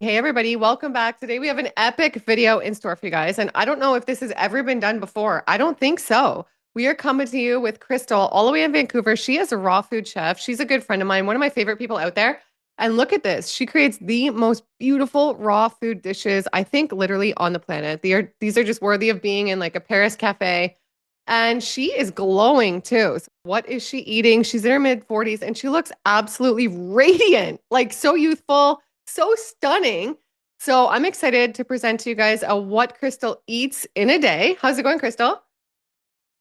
Hey everybody, welcome back. Today we have an epic video in store for you guys, and I don't know if this has ever been done before. I don't think so. We are coming to you with Crystal all the way in Vancouver. She is a raw food chef. She's a good friend of mine, one of my favorite people out there. And look at this. She creates the most beautiful raw food dishes, I think, literally on the planet. These are just worthy of being in like a Paris cafe. And she is glowing too. So what is she eating? She's in her mid 40s and she looks absolutely radiant, like so youthful, so stunning. So I'm excited to present to you guys a what Crystal eats in a day. How's it going, Crystal?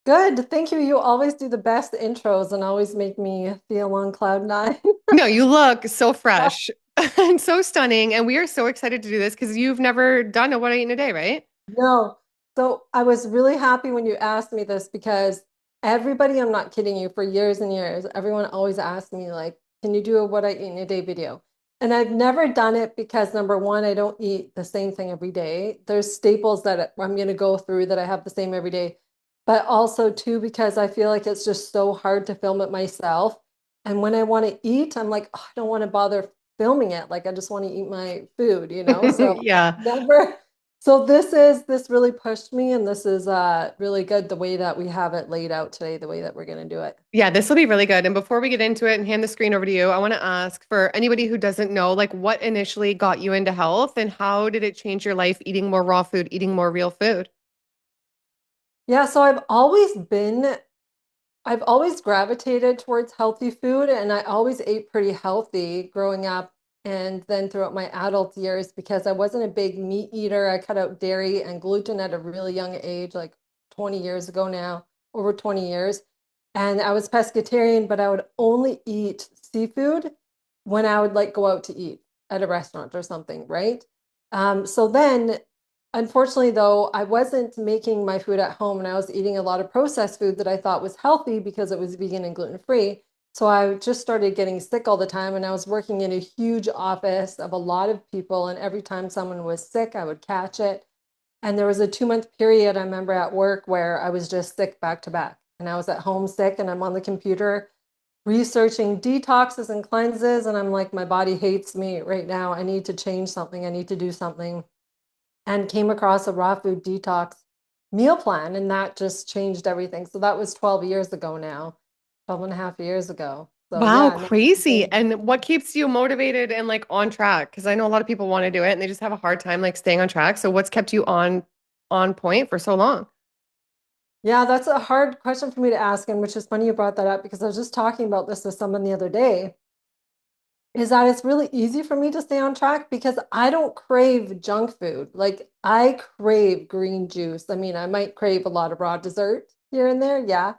Good. Thank you. You always do the best intros and always make me feel on cloud nine. No, you look so fresh and so stunning. And we are so excited to do this because you've never done a what I eat in a day, right? No. So I was really happy when you asked me this because everybody, I'm not kidding you, for years and years, everyone always asked me, like, can you do a what I eat in a day video? And I've never done it because number one, I don't eat the same thing every day. There's staples that I'm going to go through that I have the same every day. But also, too, because I feel like it's just so hard to film it myself. And when I want to eat, I'm like, oh, I don't want to bother filming it. Like, I just want to eat my food, you know? So Yeah. never. So this really pushed me, and this is really good the way that we have it laid out today, the way that we're going to do it. Yeah, this will be really good. And before we get into it and hand the screen over to you, I want to ask for anybody who doesn't know, like what initially got you into health and how did it change your life eating more raw food, eating more real food? Yeah, so I've always gravitated towards healthy food, and I always ate pretty healthy growing up and then throughout my adult years because I wasn't a big meat eater. I cut out dairy and gluten at a really young age, like 20 years ago now, over 20 years. And I was pescatarian, but I would only eat seafood when I would like go out to eat at a restaurant or something, right? So then unfortunately, though, I wasn't making my food at home and I was eating a lot of processed food that I thought was healthy because it was vegan and gluten free. So I just started getting sick all the time. And I was working in a huge office of a lot of people. And every time someone was sick, I would catch it. And there was a 2 month period I remember at work where I was just sick back to back. And I was at home sick and I'm on the computer researching detoxes and cleanses. And I'm like, my body hates me right now. I need to change something. I need to do something, and came across a raw food detox meal plan, and that just changed everything. So that was 12 years ago now, 12 and a half years ago. So Wow, yeah, no, crazy. And what keeps you motivated and like on track? Because I know a lot of people want to do it and they just have a hard time like staying on track. So what's kept you on point for so long? yeah, that's a hard question for me to ask, and which is funny you brought that up because I was just talking about this with someone the other day. Is that it's really easy for me to stay on track because I don't crave junk food. Like I crave green juice. I mean, I might crave a lot of raw dessert here and there, yeah.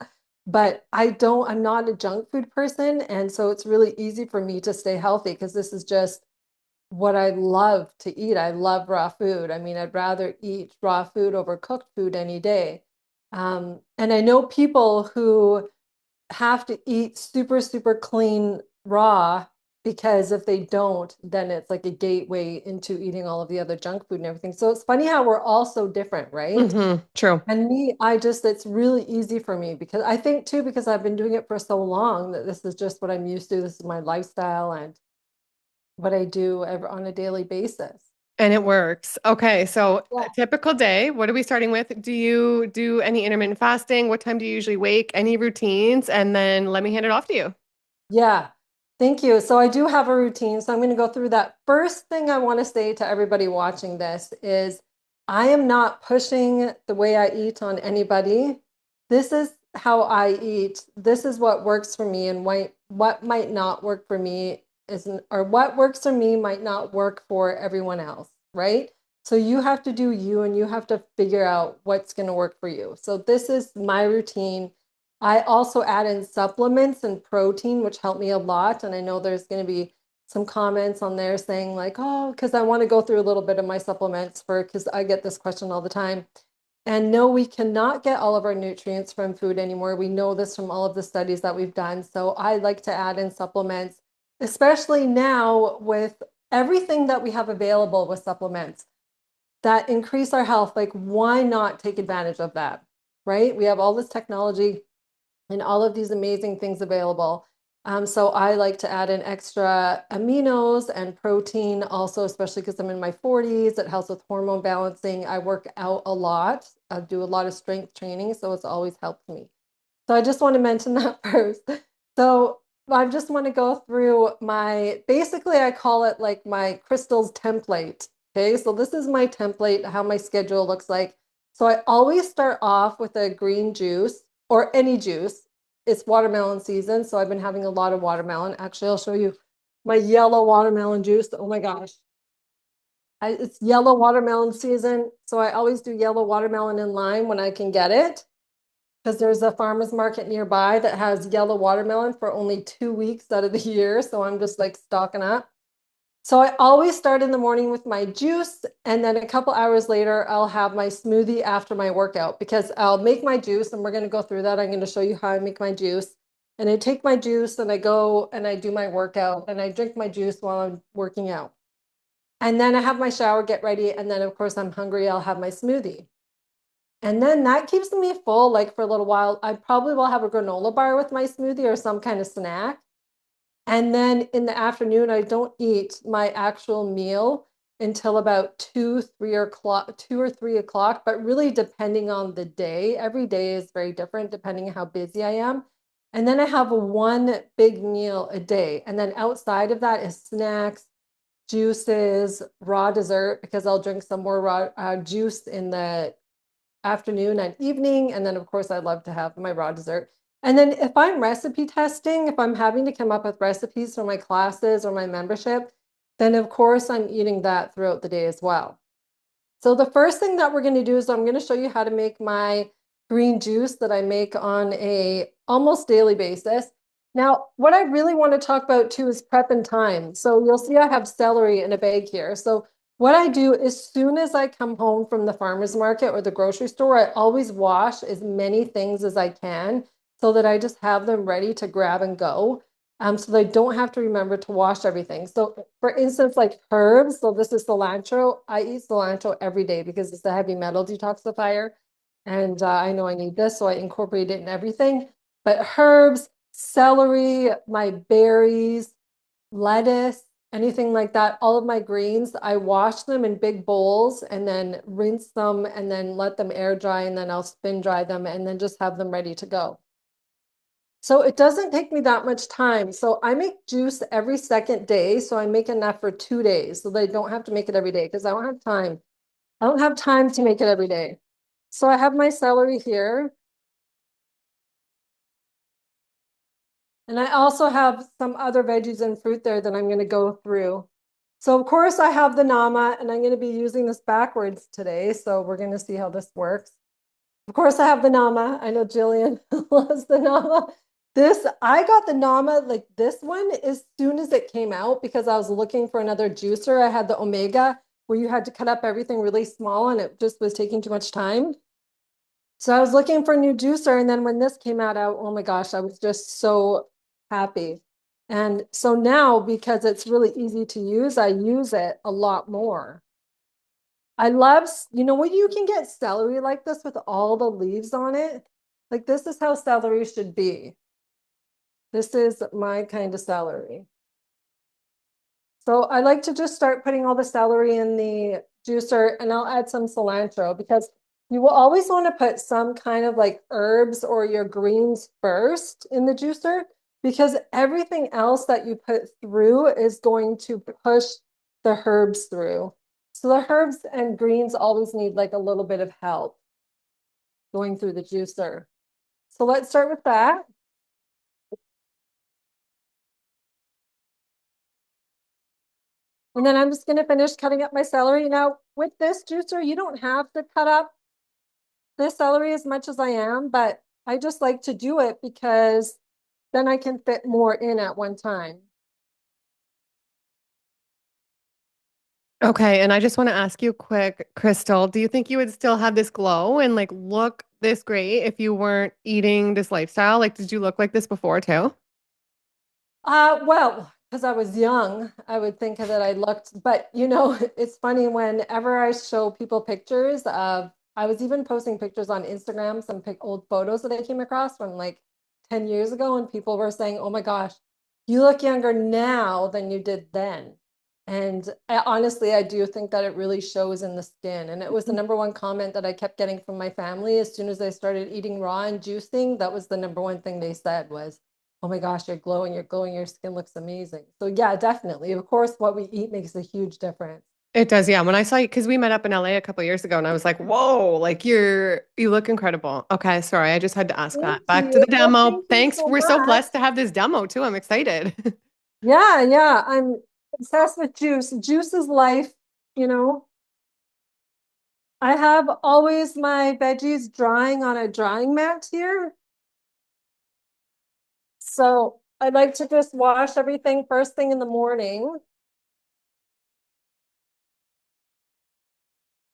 But I'm not a junk food person. And so it's really easy for me to stay healthy because this is just what I love to eat. I love raw food. I mean, I'd rather eat raw food over cooked food any day. And I know people who have to eat super, super clean raw because if they don't, then it's like a gateway into eating all of the other junk food and everything. So it's funny how we're all so different, right? True. And me, it's really easy for me because I think too, because I've been doing it for so long that this is just what I'm used to. This is my lifestyle and what I do on a daily basis. And it works. Okay, so a Yeah. typical day, what are we starting with? Do you do any intermittent fasting? What time do you usually wake? Any routines? And then let me hand it off to you. Yeah. Thank you. So I do have a routine. So I'm going to go through that. First thing I want to say to everybody watching this is I am not pushing the way I eat on anybody. This is how I eat. This is what works for me, and what might not work for me isn't, or what works for me might not work for everyone else, right? So you have to do you and you have to figure out what's going to work for you. So this is my routine. I also add in supplements and protein, which help me a lot. And I know there's going to be some comments on there saying, like, oh, because I want to go through a little bit of my supplements because I get this question all the time. And no, we cannot get all of our nutrients from food anymore. We know this from all of the studies that we've done. So I like to add in supplements, especially now with everything that we have available with supplements that increase our health. Like, why not take advantage of that? Right? We have all this technology and all of these amazing things available. So I like to add in extra aminos and protein also, especially because I'm in my 40s. It helps with hormone balancing. I work out a lot. I do a lot of strength training, so it's always helped me. So I just want to mention that first. So I just want to go through basically I call it like my crystals template. Okay, so this is my template, how my schedule looks like. So I always start off with a green juice or any juice. It's watermelon season, so I've been having a lot of watermelon. Actually, I'll show you my yellow watermelon juice. Oh my gosh. It's yellow watermelon season, so I always do yellow watermelon and lime when I can get it because there's a farmer's market nearby that has yellow watermelon for only 2 weeks out of the year. So I'm just like stocking up. So I always start in the morning with my juice, and then a couple hours later, I'll have my smoothie after my workout because I'll make my juice, and we're going to go through that. I'm going to show you how I make my juice. And I take my juice and I go and I do my workout and I drink my juice while I'm working out. And then I have my shower, get ready, and then of course I'm hungry, I'll have my smoothie. And then that keeps me full like for a little while. I probably will have a granola bar with my smoothie or some kind of snack. And then in the afternoon, I don't eat my actual meal until about 2 or 3 o'clock, but really depending on the day. Every day is very different depending on how busy I am. And then I have one big meal a day. And then outside of that is snacks, juices, raw dessert, because I'll drink some more raw juice in the afternoon and evening. And then, of course, I love to have my raw dessert. And then if I'm recipe testing, if I'm having to come up with recipes for my classes or my membership, then of course I'm eating that throughout the day as well. So the first thing that we're going to do is I'm going to show you how to make my green juice that I make on a almost daily basis. Now, what I really want to talk about too is prep and time. So you'll see I have celery in a bag here. So what I do as soon as I come home from the farmer's market or the grocery store, I always wash as many things as I can so that I just have them ready to grab and go. So they don't have to remember to wash everything. So for instance, like herbs, so this is cilantro. I eat cilantro every day because it's a heavy metal detoxifier. And I know I need this, so I incorporate it in everything. But herbs, celery, my berries, lettuce, anything like that, all of my greens, I wash them in big bowls and then rinse them and then let them air dry and then I'll spin dry them and then just have them ready to go. So it doesn't take me that much time. So I make juice every second day. So I make enough for 2 days so they don't have to make it every day because I don't have time. I don't have time to make it every day. So I have my celery here. And I also have some other veggies and fruit there that I'm going to go through. So of course I have the nama and I'm going to be using this backwards today. So we're going to see how this works. Of course I have the nama. I know Jillian loves the nama. I got the nama, like this one, as soon as it came out because I was looking for another juicer. I had the Omega where you had to cut up everything really small and it just was taking too much time. So I was looking for a new juicer. And then when this came out, oh my gosh, I was just so happy. And so now, because it's really easy to use, I use it a lot more. I love, when you can get celery like this with all the leaves on it? Like this is how celery should be. This is my kind of celery. So I like to just start putting all the celery in the juicer and I'll add some cilantro because you will always want to put some kind of like herbs or your greens first in the juicer because everything else that you put through is going to push the herbs through. So the herbs and greens always need like a little bit of help going through the juicer. So let's start with that. And then I'm just going to finish cutting up my celery. Now, with this juicer, you don't have to cut up this celery as much as I am, but I just like to do it because then I can fit more in at one time. Okay, and I just want to ask you quick, Crystal, do you think you would still have this glow and like look this great if you weren't eating this lifestyle? Like, did you look like this before too? Well, because I was young, I would think that I looked, but it's funny whenever I show people pictures of, I was even posting pictures on Instagram, some old photos that I came across from like 10 years ago, and people were saying, oh my gosh, You look younger now than you did then. And honestly, I do think that it really shows in the skin. And it was the number one comment that I kept getting from my family as soon as I started eating raw and juicing. That was the number one thing they said was, "Oh my gosh, you're glowing, your skin looks amazing." So yeah, definitely. Of course, what we eat makes a huge difference. It does, yeah. When I saw you, because we met up in LA a couple of years ago, and I was like, "Whoa, like you look incredible." Okay, sorry, I just had to ask Thank that. Back to you. the Well, demo. thank you Thanks. so We're so much. blessed to have this demo too. I'm excited. Yeah, yeah. I'm obsessed with juice. Juice is life, you know. I have always my veggies drying on a drying mat here. So I like to just wash everything first thing in the morning.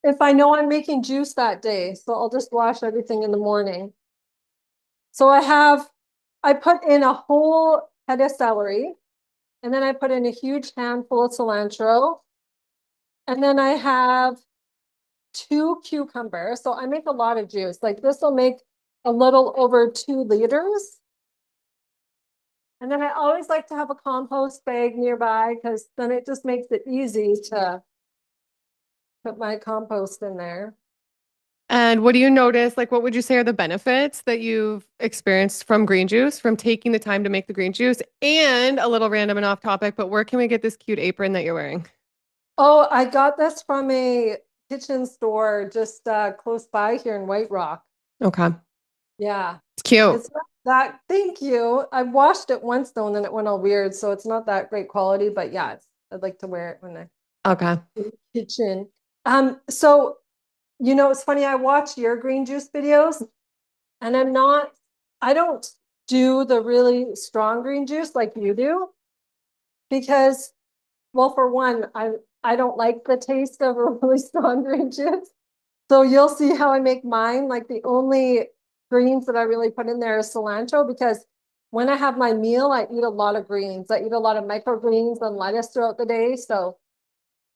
If I know I'm making juice that day, so I'll just wash everything in the morning. So I put in a whole head of celery, and then I put in a huge handful of cilantro, and then I have two cucumbers. So I make a lot of juice. Like this will make a little over 2 liters. And then I always like to have a compost bag nearby because then it just makes it easy to put my compost in there. And what do you notice? Like, what would you say are the benefits that you've experienced from green juice, from taking the time to make the green juice? And a little random and off topic, but where can we get this cute apron that you're wearing? Oh, I got this from a kitchen store just close by here in White Rock. Okay, Yeah. it's cute. It's not that, thank you. I washed it once though, and then it went all weird. So it's not that great quality, but yeah, I'd like to wear it when I'm Okay. in the kitchen. So it's funny, I watch your green juice videos and I don't do the really strong green juice like you do because, well, for one, I don't like the taste of a really strong green juice. So you'll see how I make mine. Like the only greens that I really put in there is cilantro because when I have my meal, I eat a lot of greens. I eat a lot of microgreens and lettuce throughout the day. So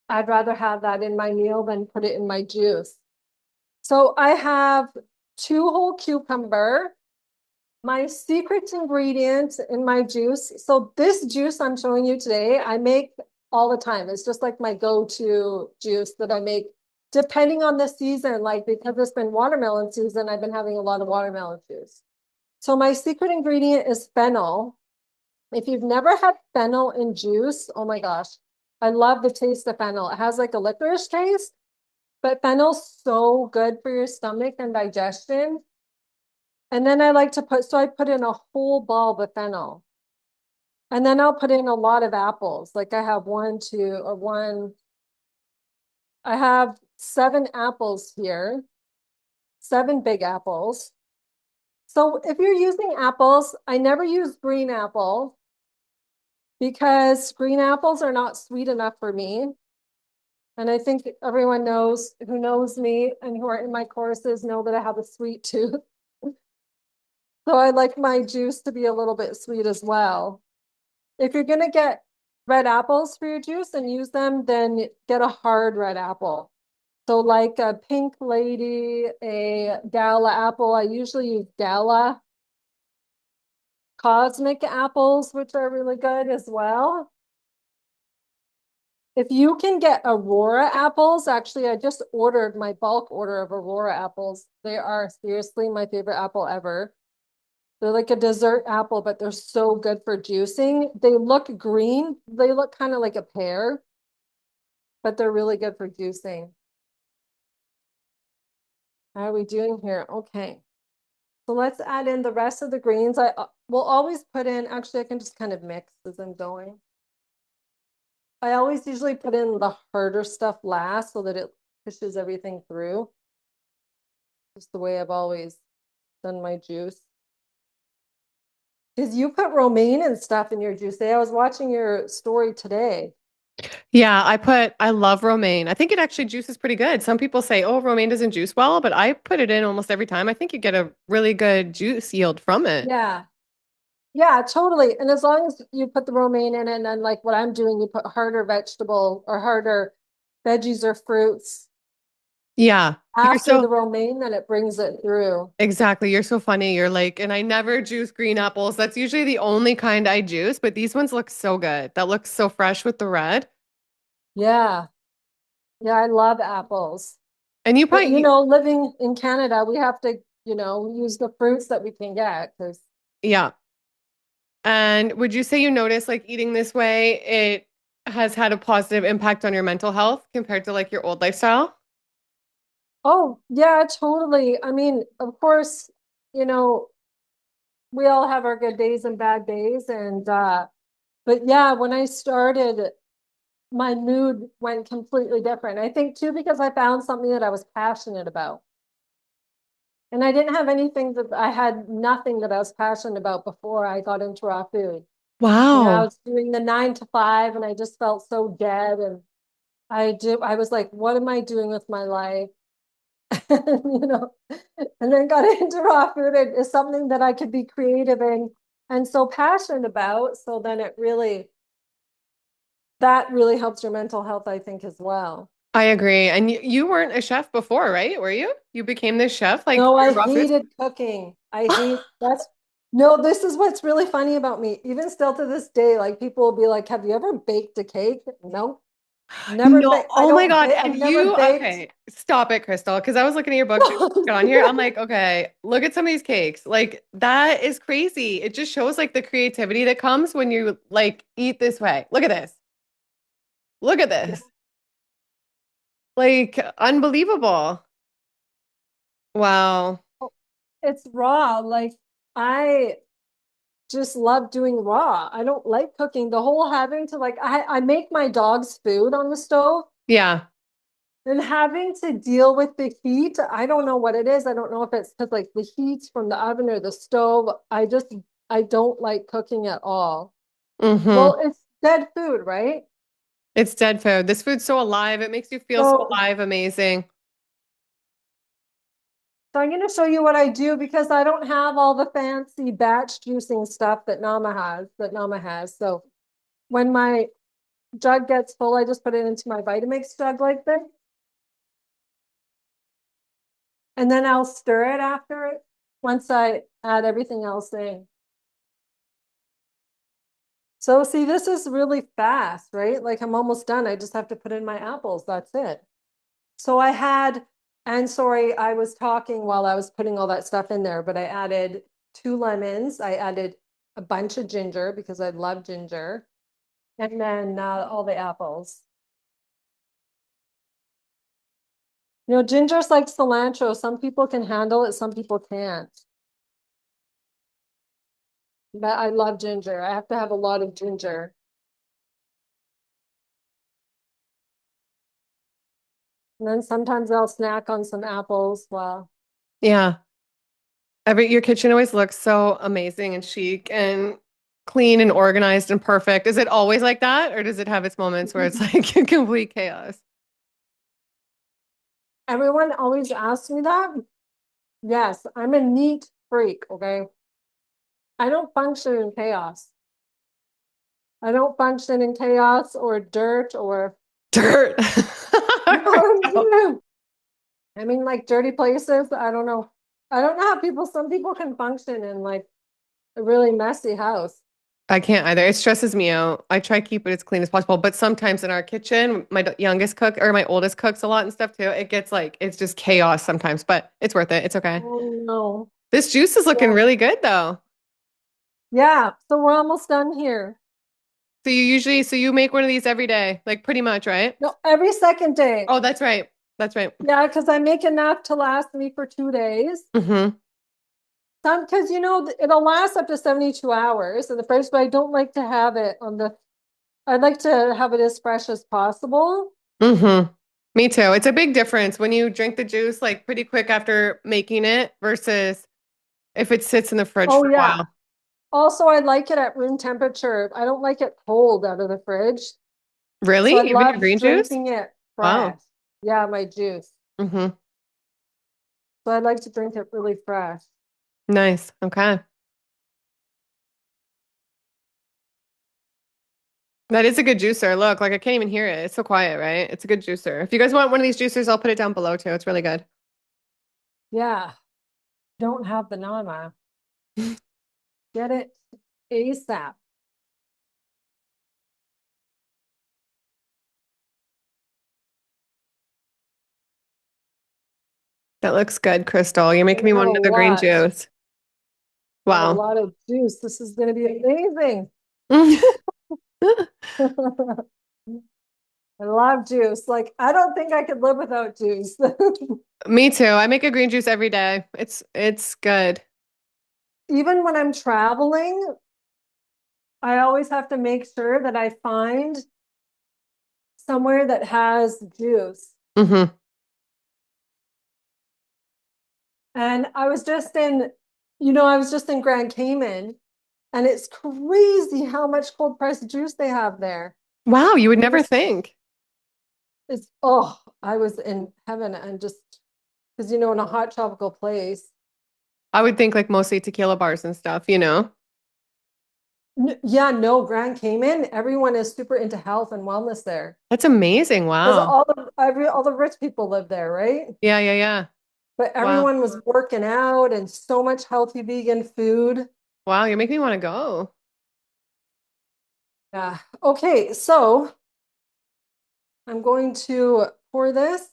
I'd rather have that in my meal than put it in my juice. So I have two whole cucumber, my secret ingredient in my juice. So this juice I'm showing you today, I make all the time. It's just like my go-to juice that I make depending on the season. Like because it's been watermelon season, I've been having a lot of watermelon juice. So my secret ingredient is fennel. If you've never had fennel in juice, oh my gosh, I love the taste of fennel. It has like a licorice taste, but fennel's so good for your stomach and digestion. And then I put in a whole bulb of fennel. And then I'll put in a lot of apples. Like I have one, two, or one. I have 7 apples here, 7 big apples. So if you're using apples, I never use green apple because green apples are not sweet enough for me. And I think everyone knows who knows me and who are in my courses know that I have a sweet tooth. So I like my juice to be a little bit sweet as well. If you're going to get red apples for your juice and use them, then get a hard red apple. So like a pink lady, a gala apple. I usually use gala cosmic apples, which are really good as well. If you can get Aurora apples, actually, I just ordered my bulk order of Aurora apples. They are seriously my favorite apple ever. They're like a dessert apple, but they're so good for juicing. They look green. They look kind of like a pear, but they're really good for juicing. How are we doing here? Okay. So let's add in the rest of the greens. I will always put in, actually, I can just kind of mix as I'm going. I always usually put in the harder stuff last so that it pushes everything through. Just the way I've always done my juice. Because you put romaine and stuff in your juice. I was watching your story today. Yeah, I love romaine. I think it actually juices pretty good. Some people say, oh, romaine doesn't juice well, but I put it in almost every time. I think you get a really good juice yield from it. Yeah. Yeah, totally. And as long as you put the romaine in and then like what I'm doing, you put harder vegetable or harder veggies or fruits. Yeah. You're After so the romaine, then it brings it through. exactly. You're so funny. You're like, and I never juice green apples. That's usually the only kind I juice, but these ones look so good. That looks so fresh with the red. Yeah. Yeah, I love apples. And you But probably, living in Canada, we have to, use the fruits that we can get because, yeah. And would you say you notice like eating this way, it has had a positive impact on your mental health compared to like your old lifestyle? oh, yeah, totally. I mean, of course, you know, we all have our good days and bad days. But yeah, when I started, my mood went completely different. I think too, because I found something that I was passionate about. And I didn't have anything that I had nothing that I was passionate about before I got into raw food. I Wow. was doing the 9 to 5 and I just felt so dead. And I was like, what am I doing with my life? you know, and then got into raw food. It is something that I could be creative in and so passionate about. So then that really helps your mental health, I think, as well. I agree. And you weren't a chef before, right? Were you? You became this chef like No, I through raw foods? hated cooking. I hate that's no, this is what's really funny about me. Even still to this day, like people will be like, "Have you ever baked a cake?" No, never No, baked. I oh my don't God. bake. I've And never you, baked. okay, stop it, Crystal. Because I was looking at your book to get on here. I'm like, okay, look at some of these cakes. Like, that is crazy. It just shows like the creativity that comes when you like eat this way. Look at this. Look at Yeah, this. Like, unbelievable. Wow. it's raw. Like I just love doing raw. I don't like cooking. The whole having to like I make my dog's food on the stove Yeah. and having to deal with the heat. I don't know what it is. I don't know if it's because like the heat from the oven or the stove. I don't like cooking at all. Mm-hmm. Well, it's dead food, right? It's dead food. This food's so alive. It makes you feel so So alive. Amazing. so I'm going to show you what I do because I don't have all the fancy batch juicing stuff that Nama has. So when my jug gets full, I just put it into my Vitamix jug like this. And then I'll stir it after it once I add everything else in. So see, this is really fast, right? Like I'm almost done. I just have to put in my apples. That's it. So and sorry, I was talking while I was putting all that stuff in there, but I added 2 lemons. I added a bunch of ginger because I love ginger. And then all the apples. Ginger's like cilantro. Some people can handle it, some people can't. But I love ginger. I have to have a lot of ginger. And then sometimes I'll snack on some apples. Well, Yeah. Your kitchen always looks so amazing and chic and clean and organized and perfect. Is it always like that, or does it have its moments where it's like complete chaos? everyone always asks me that. Yes, I'm a neat freak, okay? I don't function in chaos. I don't function in chaos or dirt or Dirt. I mean like dirty places. I don't know. I don't know how some people can function in like a really messy house. I can't either. It stresses me out. I try to keep it as clean as possible, but sometimes in our kitchen, my youngest cook or my oldest cooks a lot and stuff too. It gets like it's just chaos sometimes, but it's worth it. It's okay. Oh no. This juice is looking Yeah. really good though. Yeah. So we're almost done here. So you make one of these every day, like pretty much, right? No, every second day. Oh, that's right. That's right. Yeah, because I make enough to last me for 2 days. Mm-hmm. Some because it'll last up to 72 hours in the fridge, but I don't like to have it on the I'd like to have it as fresh as possible. Mm-hmm. Me too. It's a big difference when you drink the juice like pretty quick after making it versus if it sits in the fridge Oh for a yeah. while. Also, I like it at room temperature. I don't like it cold out of the fridge. So I Really? Even your love green juice? drinking it Wow. fresh. Yeah, my juice. Mm-hmm. So I like to drink it really fresh. Nice. Okay. That is a good juicer. Look, like I can't even hear it. It's so quiet, right? It's a good juicer. If you guys want one of these juicers, I'll put it down below too. It's really good. Yeah, don't have banana. Get it ASAP. That looks good, Crystal. You're making Gonna me have want a another green lot. juice. Have a Wow. lot of juice. This is gonna be amazing. I love juice. Like, I don't think I could live without juice. Me too. I make a green juice every day. It's good. Even when I'm traveling, I always have to make sure that I find somewhere that has juice. Hmm. And I was just in Grand Cayman, and it's crazy how much cold pressed juice they have there. Wow, you would never There's, think. I was in heaven and just because in a hot tropical place. I would think like mostly tequila bars and stuff, you know? Yeah, no, Grand Cayman, everyone is super into health and wellness there. That's amazing. Because Wow. all the rich people live there, right? Yeah, yeah, yeah. But Wow. everyone was working out and so much healthy vegan food. Wow, you make me want to go. Yeah. Okay, so I'm going to pour this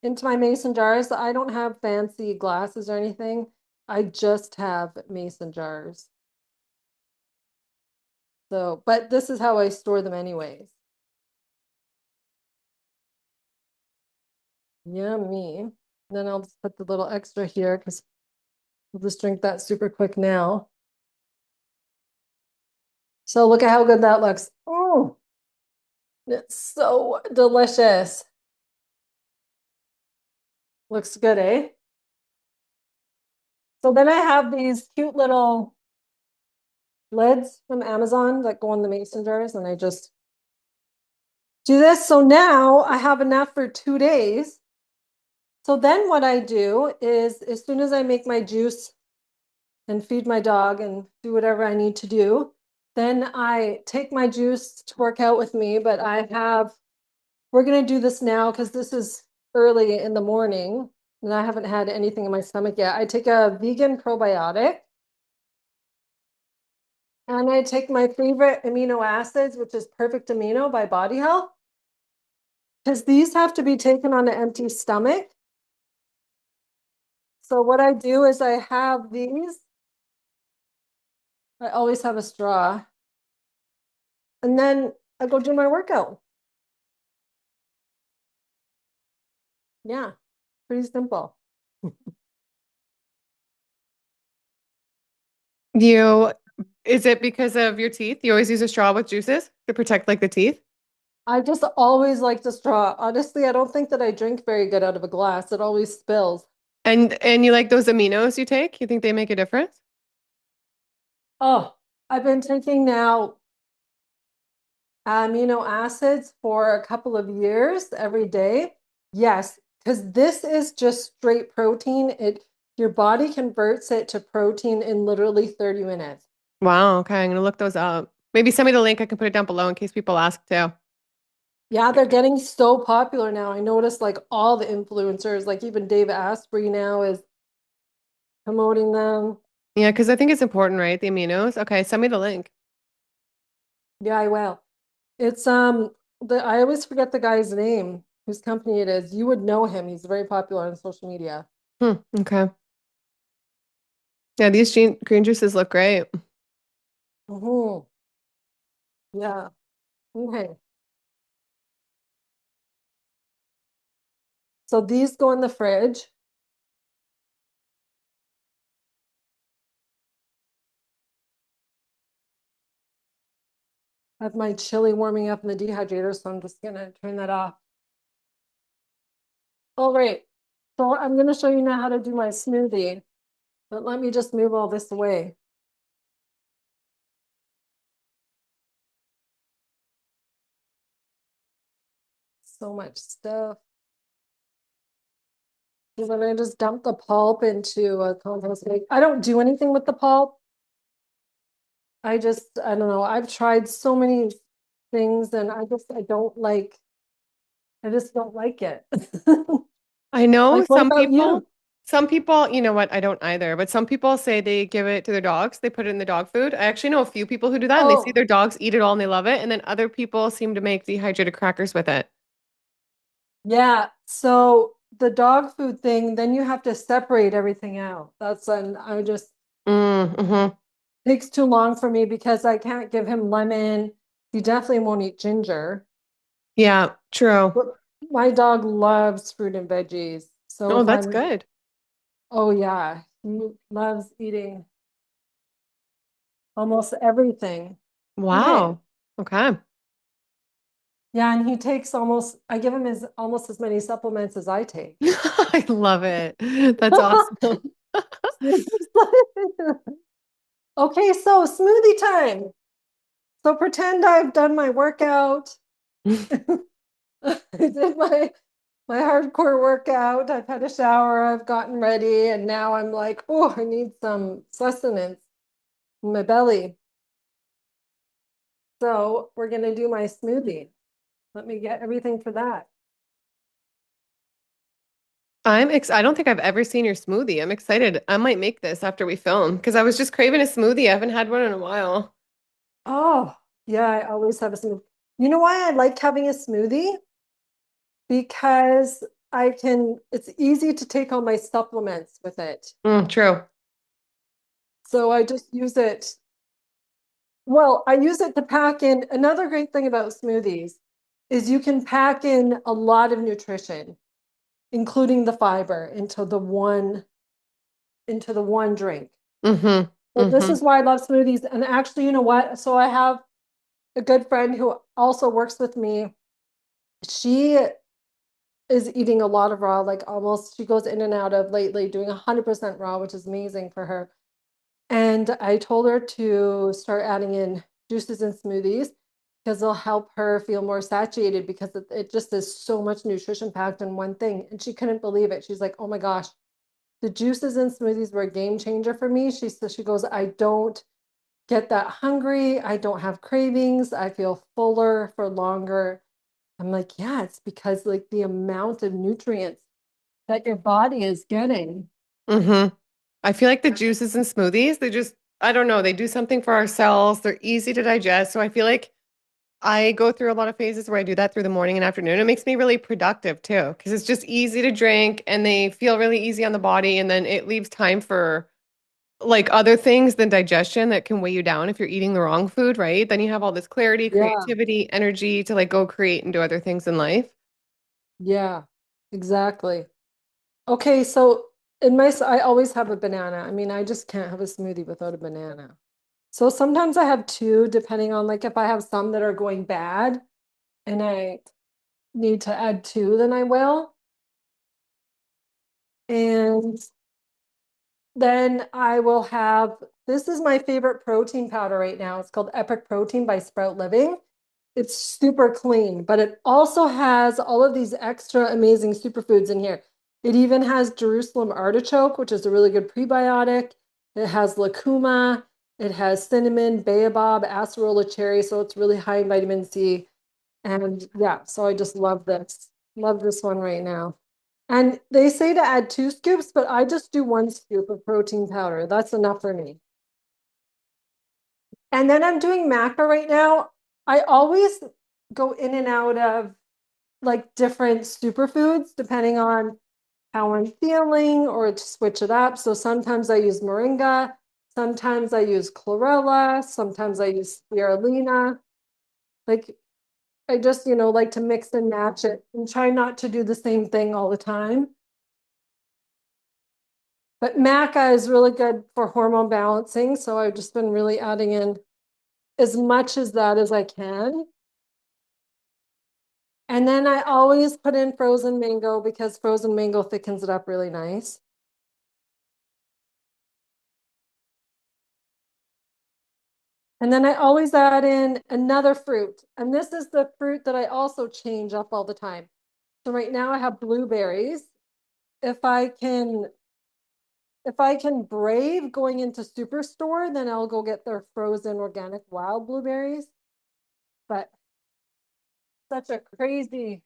into my mason jars. I don't have fancy glasses or anything. I just have mason jars. So, but this is how I store them anyways. Yummy. Then I'll just put the little extra here because we'll just drink that super quick now. So look at how good that looks. Oh, it's so delicious. Looks good, eh? So then I have these cute little lids from Amazon that go on the mason jars, and I just do this. So now I have enough for 2 days. So then what I do is as soon as I make my juice and feed my dog and do whatever I need to do, then I take my juice to work out with me. But we're going to do this now because this is early in the morning and I haven't had anything in my stomach yet. I take a vegan probiotic and I take my favorite amino acids, which is Perfect Amino by Body Health, because these have to be taken on an empty stomach. So what I do is I have these. I always have a straw. And then I go do my workout. Yeah, pretty simple. You, is it because of your teeth? You always use a straw with juices to protect like the teeth? I just always like to straw. Honestly, I don't think that I drink very good out of a glass. It always spills. And you like those aminos you take? You think they make a difference? Oh, I've been taking now amino acids for a couple of years every day. Yes, because this is just straight protein. Your body converts it to protein in literally 30 minutes. Wow, okay, I'm gonna look those up. Maybe send me the link. I can put it down below in case people ask too. Yeah, they're getting so popular now. I noticed like all the influencers, like even Dave Asprey now is promoting them. Yeah, because I think it's important, right? The aminos. Okay, send me the link. Yeah, I will. It's I always forget the guy's name, whose company it is. You would know him. He's very popular on social media. Okay. Yeah, these green juices look great. Hmm. Yeah. Okay. So these go in the fridge. I have my chili warming up in the dehydrator, so I'm just gonna turn that off. All right. So I'm gonna show you now how to do my smoothie, but let me just move all this away. So much stuff. And then I just dump the pulp into a compost bag. I don't do anything with the pulp. I don't know. I've tried so many things and I just don't like it. I know Like, what about you? some people, you know what, I don't either, but some people say they give it to their dogs. They put it in the dog food. I actually know a few people who do that and they see Oh, their dogs eat it all and they love it. And then other people seem to make dehydrated crackers with it. yeah. So the dog food thing, then you have to separate everything out. I just Mm-hmm. takes too long for me because I can't give him lemon. He definitely won't eat ginger. Yeah, true. But my dog loves fruit and veggies. So Oh, if that's I'm, good. oh yeah, he loves eating almost everything. Okay. Wow. Okay. Yeah, and he takes I give him almost as many supplements as I take. I love it. That's awesome. Okay, so smoothie time. So pretend I've done my workout. I did my hardcore workout. I've had a shower, I've gotten ready, and now I'm like, oh, I need some sustenance in my belly. So we're gonna do my smoothie. Let me get everything for that. I don't think I've ever seen your smoothie. I'm excited. I might make this after we film because I was just craving a smoothie. I haven't had one in a while. Oh, yeah, I always have a smoothie. You know why I like having a smoothie? Because it's easy to take all my supplements with it. True. So I just use it. Well, I use it to pack in. Another great thing about smoothies is you can pack in a lot of nutrition, including the fiber, into the one drink. Mm-hmm. So this Mm-hmm. is why I love smoothies. And actually, you know what? So I have a good friend who also works with me. She is eating a lot of raw, like almost she goes in and out of lately doing 100% raw, which is amazing for her. And I told her to start adding in juices and smoothies because they'll help her feel more satiated because it just is so much nutrition packed in one thing. And she couldn't believe it. She's like, oh my gosh, the juices and smoothies were a game changer for me. She goes, I don't get that hungry. I don't have cravings. I feel fuller for longer. I'm like, yeah, it's because like the amount of nutrients that your body is getting. Mm-hmm. I feel like the juices and smoothies, I don't know, they do something for our cells. They're easy to digest. So I feel like I go through a lot of phases where I do that through the morning and afternoon. It makes me really productive too, because it's just easy to drink and they feel really easy on the body. And then it leaves time for like other things than digestion that can weigh you down if you're eating the wrong food, right? Then you have all this clarity, Yeah, creativity, energy to like go create and do other things in life. yeah, exactly. Okay, so I always have a banana. I mean, I just can't have a smoothie without a banana. So sometimes I have two, depending on like if I have some that are going bad and I need to add two, then I will. And then I will have, this is my favorite protein powder right now. It's called Epic Protein by Sprout Living. It's super clean, but it also has all of these extra amazing superfoods in here. It even has Jerusalem artichoke, which is a really good prebiotic. It has lucuma. It has cinnamon, baobab, acerola cherry. So it's really high in vitamin C. And yeah, so I just love this. Love this one right now. And they say to add 2 scoops, but I just do 1 scoop of protein powder. That's enough for me. And then I'm doing maca right now. I always go in and out of like different superfoods depending on how I'm feeling or to switch it up. So sometimes I use moringa, sometimes I use chlorella, sometimes I use spirulina. Like I just, like to mix and match it and try not to do the same thing all the time. But maca is really good for hormone balancing. So I've just been really adding in as much as that as I can. And then I always put in frozen mango because frozen mango thickens it up really nice. And then I always add in another fruit. And this is the fruit that I also change up all the time. So right now I have blueberries. If I can If I can brave going into Superstore, then I'll go get their frozen organic wild blueberries. But such a crazy,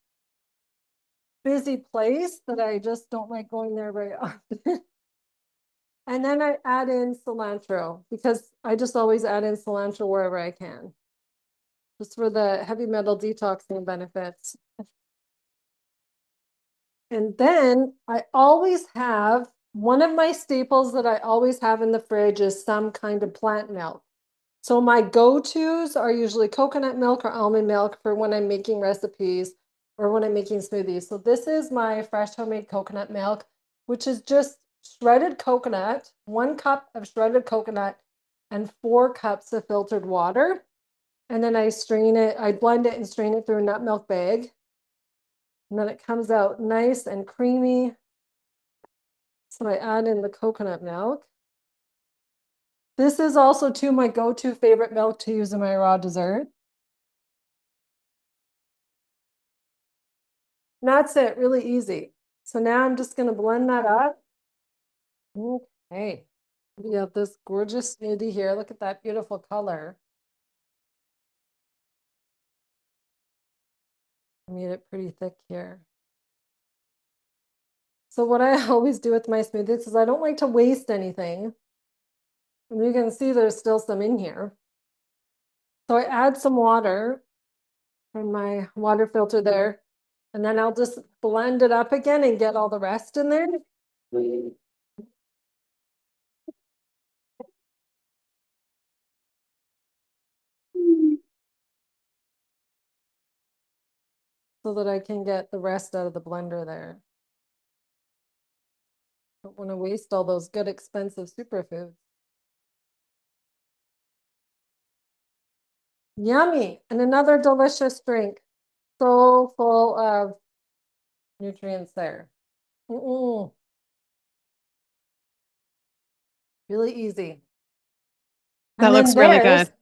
busy place that I just don't like going there very often. And then I add in cilantro because I just always add in cilantro wherever I can, just for the heavy metal detoxing benefits. And then I always have one of my staples that I always have in the fridge is some kind of plant milk. So my go-tos are usually coconut milk or almond milk for when I'm making recipes or when I'm making smoothies. So this is my fresh homemade coconut milk, which is just shredded coconut, 1 cup of shredded coconut, and 4 cups of filtered water. And then I strain it, I blend it and strain it through a nut milk bag. And then it comes out nice and creamy. So I add in the coconut milk. This is also my go-to favorite milk to use in my raw dessert. And that's it, really easy. So now I'm just gonna blend that up. Okay. We have this gorgeous smoothie here. Look at that beautiful color. I made it pretty thick here. So what I always do with my smoothies is I don't like to waste anything. And you can see there's still some in here. So I add some water from my water filter there. And then I'll just blend it up again and get all the rest in there. So that I can get the rest out of the blender there. Don't want to waste all those good, expensive superfoods. Yummy. And another delicious drink. So full of nutrients there. Mm-mm. Really easy. That And then looks really there's, good.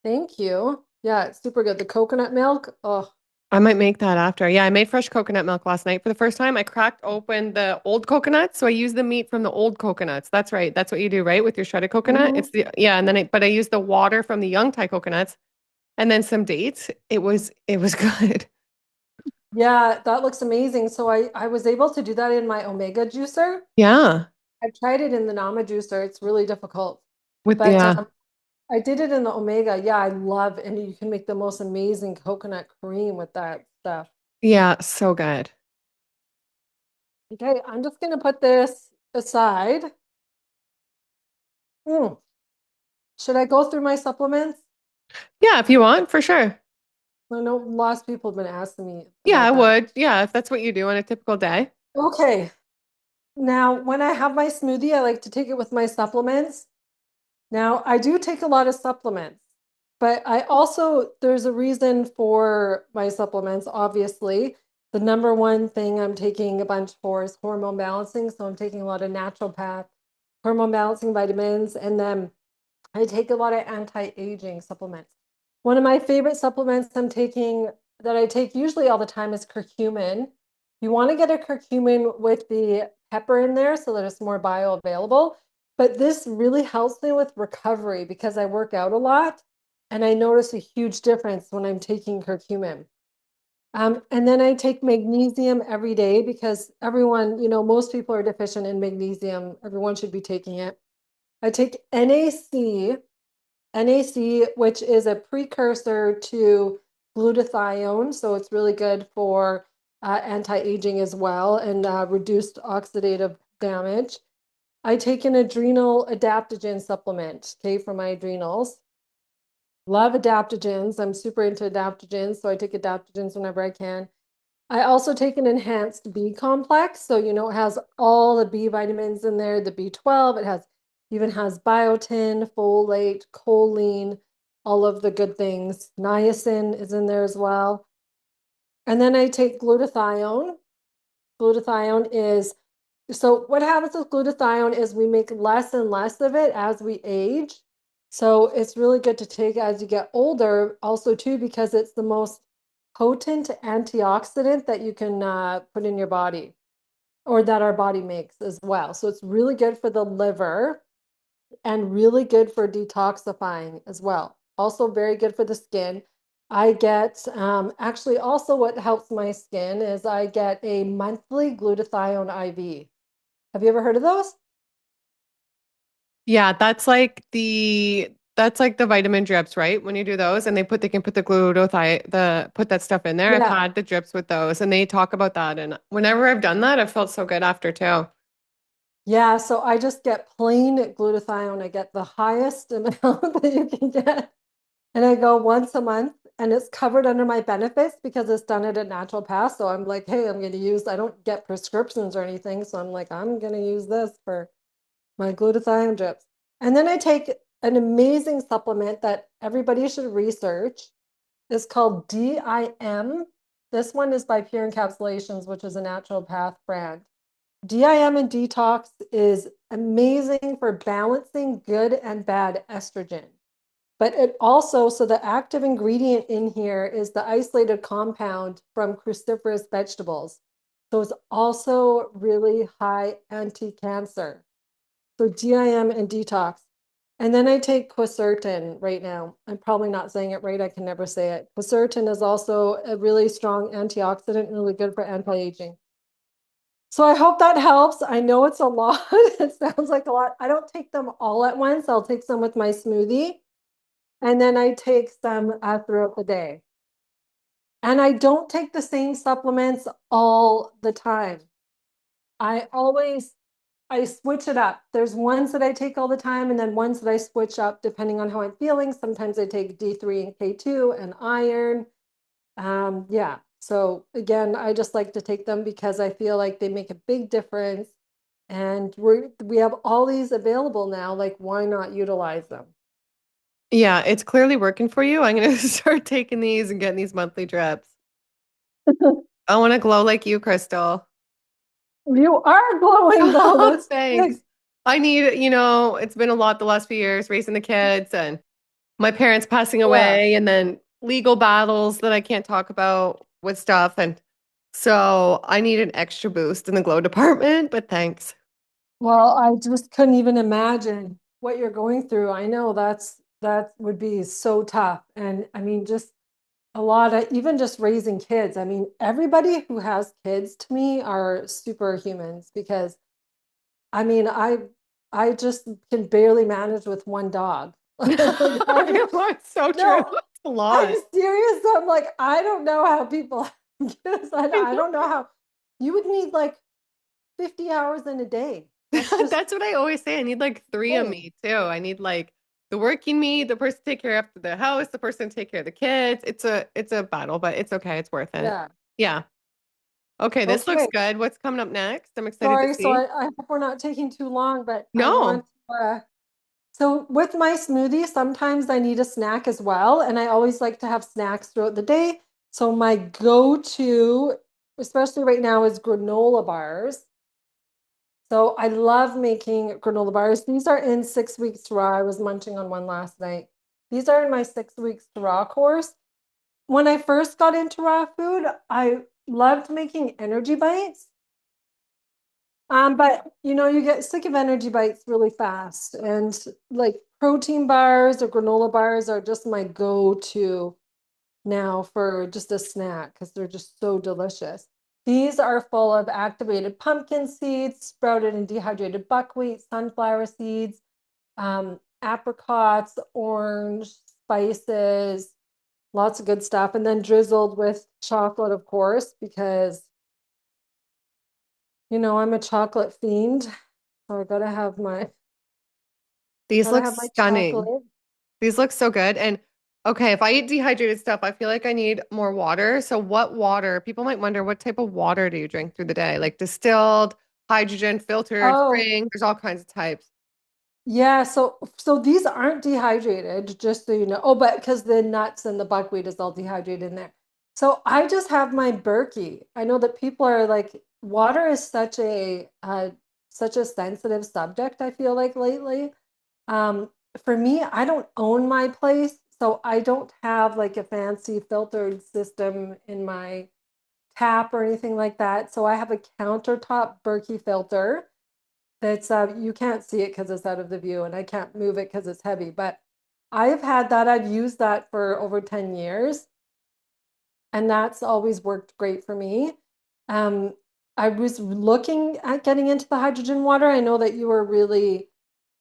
thank you. Yeah, it's super good. The coconut milk. Oh, I might make that after. Yeah, I made fresh coconut milk last night for the first time. I cracked open the old coconuts, so I use the meat from the old coconuts. That's right. That's what you do, right? With your shredded coconut. mhm. It's the yeah, and then but I used the water from the young Thai coconuts and then some dates. It was good. Yeah, that looks amazing. So I was able to do that in my omega juicer. Yeah. I've tried it in the Nama juicer. It's really difficult. With But yeah. I did it in the Omega. Yeah, I love, and you can make the most amazing coconut cream with that stuff. Yeah, so good. Okay, I'm just gonna put this aside. Mm. Should I go through my supplements? Yeah, if you want, for sure. I know lots of people have been asking me Yeah, I about that. would. Yeah, if that's what you do on a typical day. Okay, now when I have my smoothie, I like to take it with my supplements. Now, I do take a lot of supplements, but I also, there's a reason for my supplements, obviously. The number one thing I'm taking a bunch for is hormone balancing. So I'm taking a lot of naturopath hormone balancing vitamins, and then I take a lot of anti-aging supplements. One of my favorite supplements I'm taking that I take usually all the time is curcumin. You want to get a curcumin with the pepper in there so that it's more bioavailable. But this really helps me with recovery because I work out a lot and I notice a huge difference when I'm taking curcumin. And then I take magnesium every day because everyone, most people are deficient in magnesium. Everyone should be taking it. I take NAC, which is a precursor to glutathione. So it's really good for anti-aging as well and reduced oxidative damage. I take an adrenal adaptogen supplement, okay, for my adrenals. Love adaptogens. I'm super into adaptogens, so I take adaptogens whenever I can. I also take an enhanced B complex. So, it has all the B vitamins in there, the B12, even has biotin, folate, choline, all of the good things. Niacin is in there as well. And then I take glutathione. Glutathione is, so what happens with glutathione is we make less and less of it as we age. So it's really good to take as you get older, also too, because it's the most potent antioxidant that you can put in your body. or that our body makes as well. So it's really good for the liver and really good for detoxifying as well. Also very good for the skin. I get actually also what helps my skin is I get a monthly glutathione IV. Have you ever heard of those? Yeah, that's like the vitamin drips, right? When you do those and they can put the glutathione put that stuff in there. I've Yeah. had the drips with those and they talk about that and whenever I've done that, I've felt so good after too. Yeah, so I just get plain glutathione. I get the highest amount that you can get. And I go once a month and it's covered under my benefits because it's done at a natural path. So I'm like, hey, I'm going to use, I don't get prescriptions or anything. So I'm like, I'm going to use this for my glutathione drips. And then I take an amazing supplement that everybody should research. It's called DIM. This one is by Pure Encapsulations, which is a natural path brand. DIM and detox is amazing for balancing good and bad estrogen. But it also, so the active ingredient in here is the isolated compound from cruciferous vegetables. So it's also really high anti-cancer. So DIM and detox. And then I take quercetin right now. I'm probably not saying it right. I can never say it. Quercetin is also a really strong antioxidant, really good for anti-aging. So I hope that helps. I know it's a lot. It sounds like a lot. I don't take them all at once. I'll take some with my smoothie, and then I take some throughout the day. And I don't take the same supplements all the time. I always I switch it up. There's ones that I take all the time, and then ones that I switch up depending on how I'm feeling. Sometimes I take D3 and K2 and iron. Yeah. So again, I just like to take them because I feel like they make a big difference. And we have all these available now. Like, why not utilize them? Yeah, it's clearly working for you. I'm gonna start taking these and getting these monthly drips. I want to glow like you, Crystal. You are glowing though. Oh, That's thanks. big. I need, it's been a lot the last few years raising the kids and my parents passing Yeah. away and then legal battles that I can't talk about with stuff. And so I need an extra boost in the glow department, but thanks. Well, I just couldn't even imagine what you're going through. I know that would be so tough. And I mean, just a lot of even just raising kids. I mean, everybody who has kids to me are superhumans because I mean, I just can barely manage with one dog. Like, It's so true. no, It's a I'm lot. serious. I'm like, I don't know how people have kids. I I don't know how you would need like 50 hours in a day. That's know. just That's what I always say. I need like three of insane. me too. I need like the working me, the person to take care of the house, the person to take care of the kids. It's a battle, but it's okay. It's worth it. Yeah. Yeah. Okay, this looks Okay. good. What's coming up next? I'm excited to Sorry. So see. I hope we're not taking too long, but I No. want so with my smoothie, sometimes I need a snack as well, and I always like to have snacks throughout the day. So my go-to, especially right now, is granola bars. So I love making granola bars. These are in 6 weeks to raw. I was munching on one last night. These are in my 6 weeks to raw course. When I first got into raw food, I loved making energy bites. But you get sick of energy bites really fast. And like protein bars or granola bars are just my go-to now for just a snack because they're just so delicious. These are full of activated pumpkin seeds, sprouted and dehydrated buckwheat, sunflower seeds, apricots, orange, spices, lots of good stuff. And then drizzled with chocolate, of course, because I'm a chocolate fiend. So I These gotta look have my stunning. chocolate. These look so good. And okay, if I eat dehydrated stuff, I feel like I need more water. So what water? People might wonder what type of water do you drink through the day? Like distilled, hydrogen, filtered, Oh, spring. There's all kinds of types. yeah. So these aren't dehydrated, just so you know. Oh, but because the nuts and the buckwheat is all dehydrated in there. So I just have my Berkey. I know that people are like, water is such a sensitive subject, I feel like lately. Um, for me, I don't own my place, so I don't have like a fancy filtered system in my tap or anything like that. So I have a countertop Berkey filter that's you can't see it because it's out of the view, and I can't move it because it's heavy. But I've had that. I've used that for over 10 years, and that's always worked great for me. Um, I was looking at getting into the hydrogen water. I know that you were really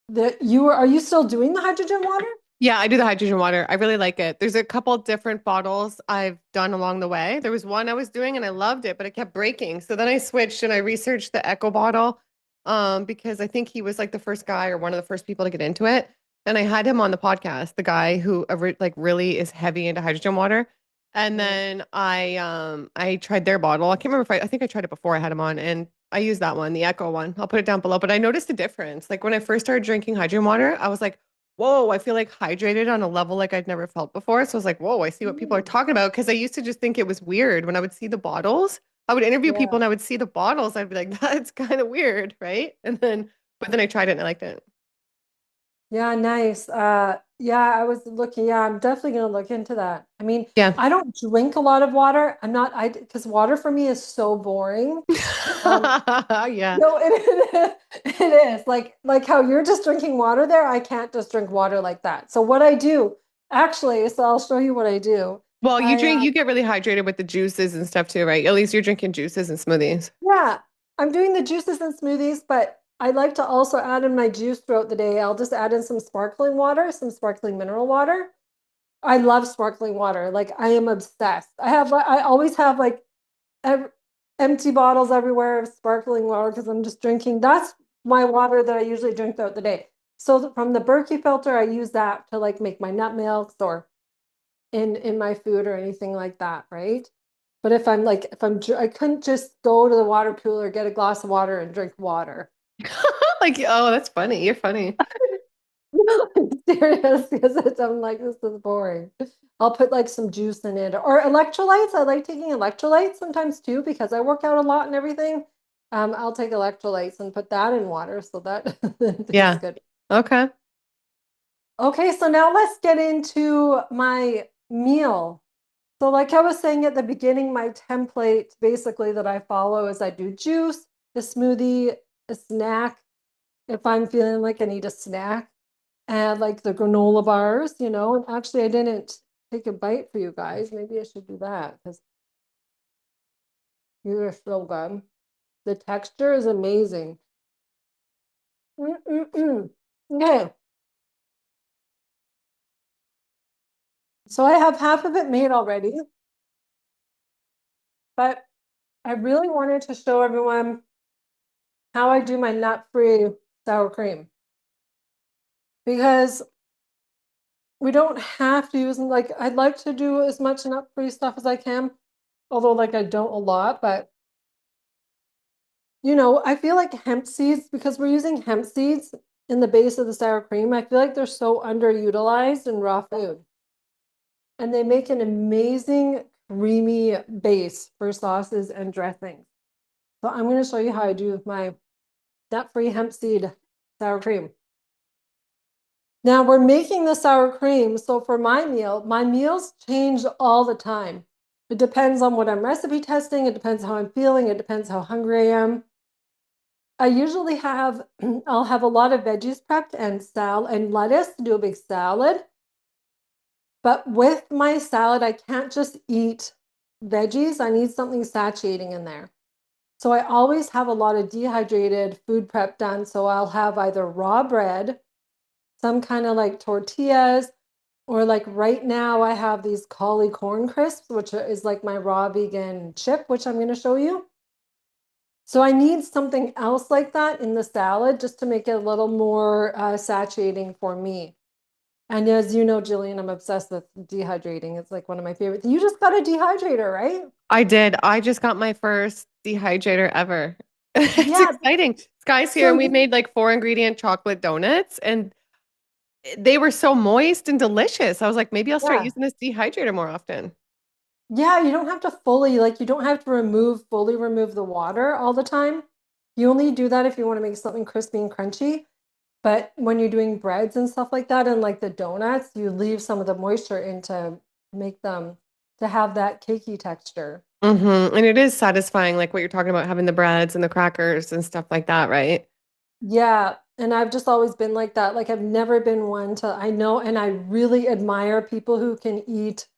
that you were. Are you still doing the hydrogen water? Yeah, I do the hydrogen water. I really like it. There's a couple different bottles I've done along the way. There was one I was doing and I loved it, but it kept breaking. So then I switched and I researched the Echo bottle because I think he was like the first guy or one of the first people to get into it. And I had him on the podcast, the guy who like really is heavy into hydrogen water. And Mm. then I tried their bottle. I can't remember if I think I tried it before I had him on and I used that one, the Echo one. I'll put it down below. But I noticed a difference. Like when I first started drinking hydrogen water, I was like, whoa, I feel like hydrated on a level like I'd never felt before. So I was like, whoa, I see what people are Mm. talking about. Because I used to just think it was weird when I would see the bottles. I would interview people Yeah. and I would see the bottles. I'd be like, that's kind of weird, right? But then I tried it and I liked it. Yeah, nice. Yeah, I was looking. Yeah, I'm definitely gonna look into that. I mean, Yeah. I don't drink a lot of water. I'm not, because water for me is so boring. Um, Yeah. no, it is like how you're just drinking water there. I can't just drink water like that. So what I do, actually, so I'll show you what I do. Well, I you get really hydrated with the juices and stuff too, right? At least you're drinking juices and smoothies. Yeah, I'm doing the juices and smoothies, but I like to also add in my juice throughout the day. I'll just add in some sparkling water, some sparkling mineral water. I love sparkling water. Like I am obsessed. I always have like ev empty bottles everywhere of sparkling water because I'm just drinking. That's my water that I usually drink throughout the day. So from the Berkey filter, I use that to like make my nut milks or in my food or anything like that, right? But I couldn't just go to the water cooler, get a glass of water and drink water. Like, oh, that's funny. You're funny. I'm serious because I'm like, this is boring. I'll put like some juice in it or electrolytes. I like taking electrolytes sometimes too because I work out a lot and everything. I'll take electrolytes and put that in water so that it tastes Yeah. good. Okay. Okay, so now let's get into my meal. So, like I was saying at the beginning, my template basically that I follow is I do juice, a smoothie, a snack if I'm feeling like I need a snack, and like the granola bars, you know. And actually, I didn't take a bite for you guys. Maybe I should do that because you are so good. The texture is amazing. Mm-mm-mm. Okay, so I have half of it made already, but I really wanted to show everyone how I do my nut-free sour cream because we don't have to use like I'd like to do as much nut-free stuff as I can, although like I don't a lot, but I feel like hemp seeds because we're using hemp seeds in the base of the sour cream. I feel like they're so underutilized in raw food. And they make an amazing creamy base for sauces and dressings. So I'm going to show you how I do my nut-free hemp seed sour cream. Now we're making the sour cream. So for my meals change all the time. It depends on what I'm recipe testing. It depends how I'm feeling. It depends how hungry I am. I usually have, I'll have a lot of veggies prepped and lettuce to do a big salad. But with my salad, I can't just eat veggies. I need something satiating in there. So I always have a lot of dehydrated food prep done. So I'll have either raw bread, some kind of like tortillas, or like right now I have these cauli corn crisps, which is like my raw vegan chip, which I'm going to show you. So I need something else like that in the salad just to make it a little more satiating for me. And as you know, Jillian, I'm obsessed with dehydrating. It's like one of my favorites. You just got a dehydrator, right? I did. I just got my first dehydrator ever. It's Yeah. exciting. Sky's here So and we made like 4 ingredient chocolate donuts and they were so moist and delicious. I was like, maybe I'll start yeah. using this dehydrator more often. Yeah, you don't have to you don't have to fully remove the water all the time. You only do that if you want to make something crispy and crunchy. But when you're doing breads and stuff like that, and like the donuts, you leave some of the moisture in to make them to have that cakey texture. And it is satisfying, like what you're talking about, having the breads and the crackers and stuff like that, right? Yeah, and I've just always been like that. Like I've never been one to, I know, and I really admire people who can eat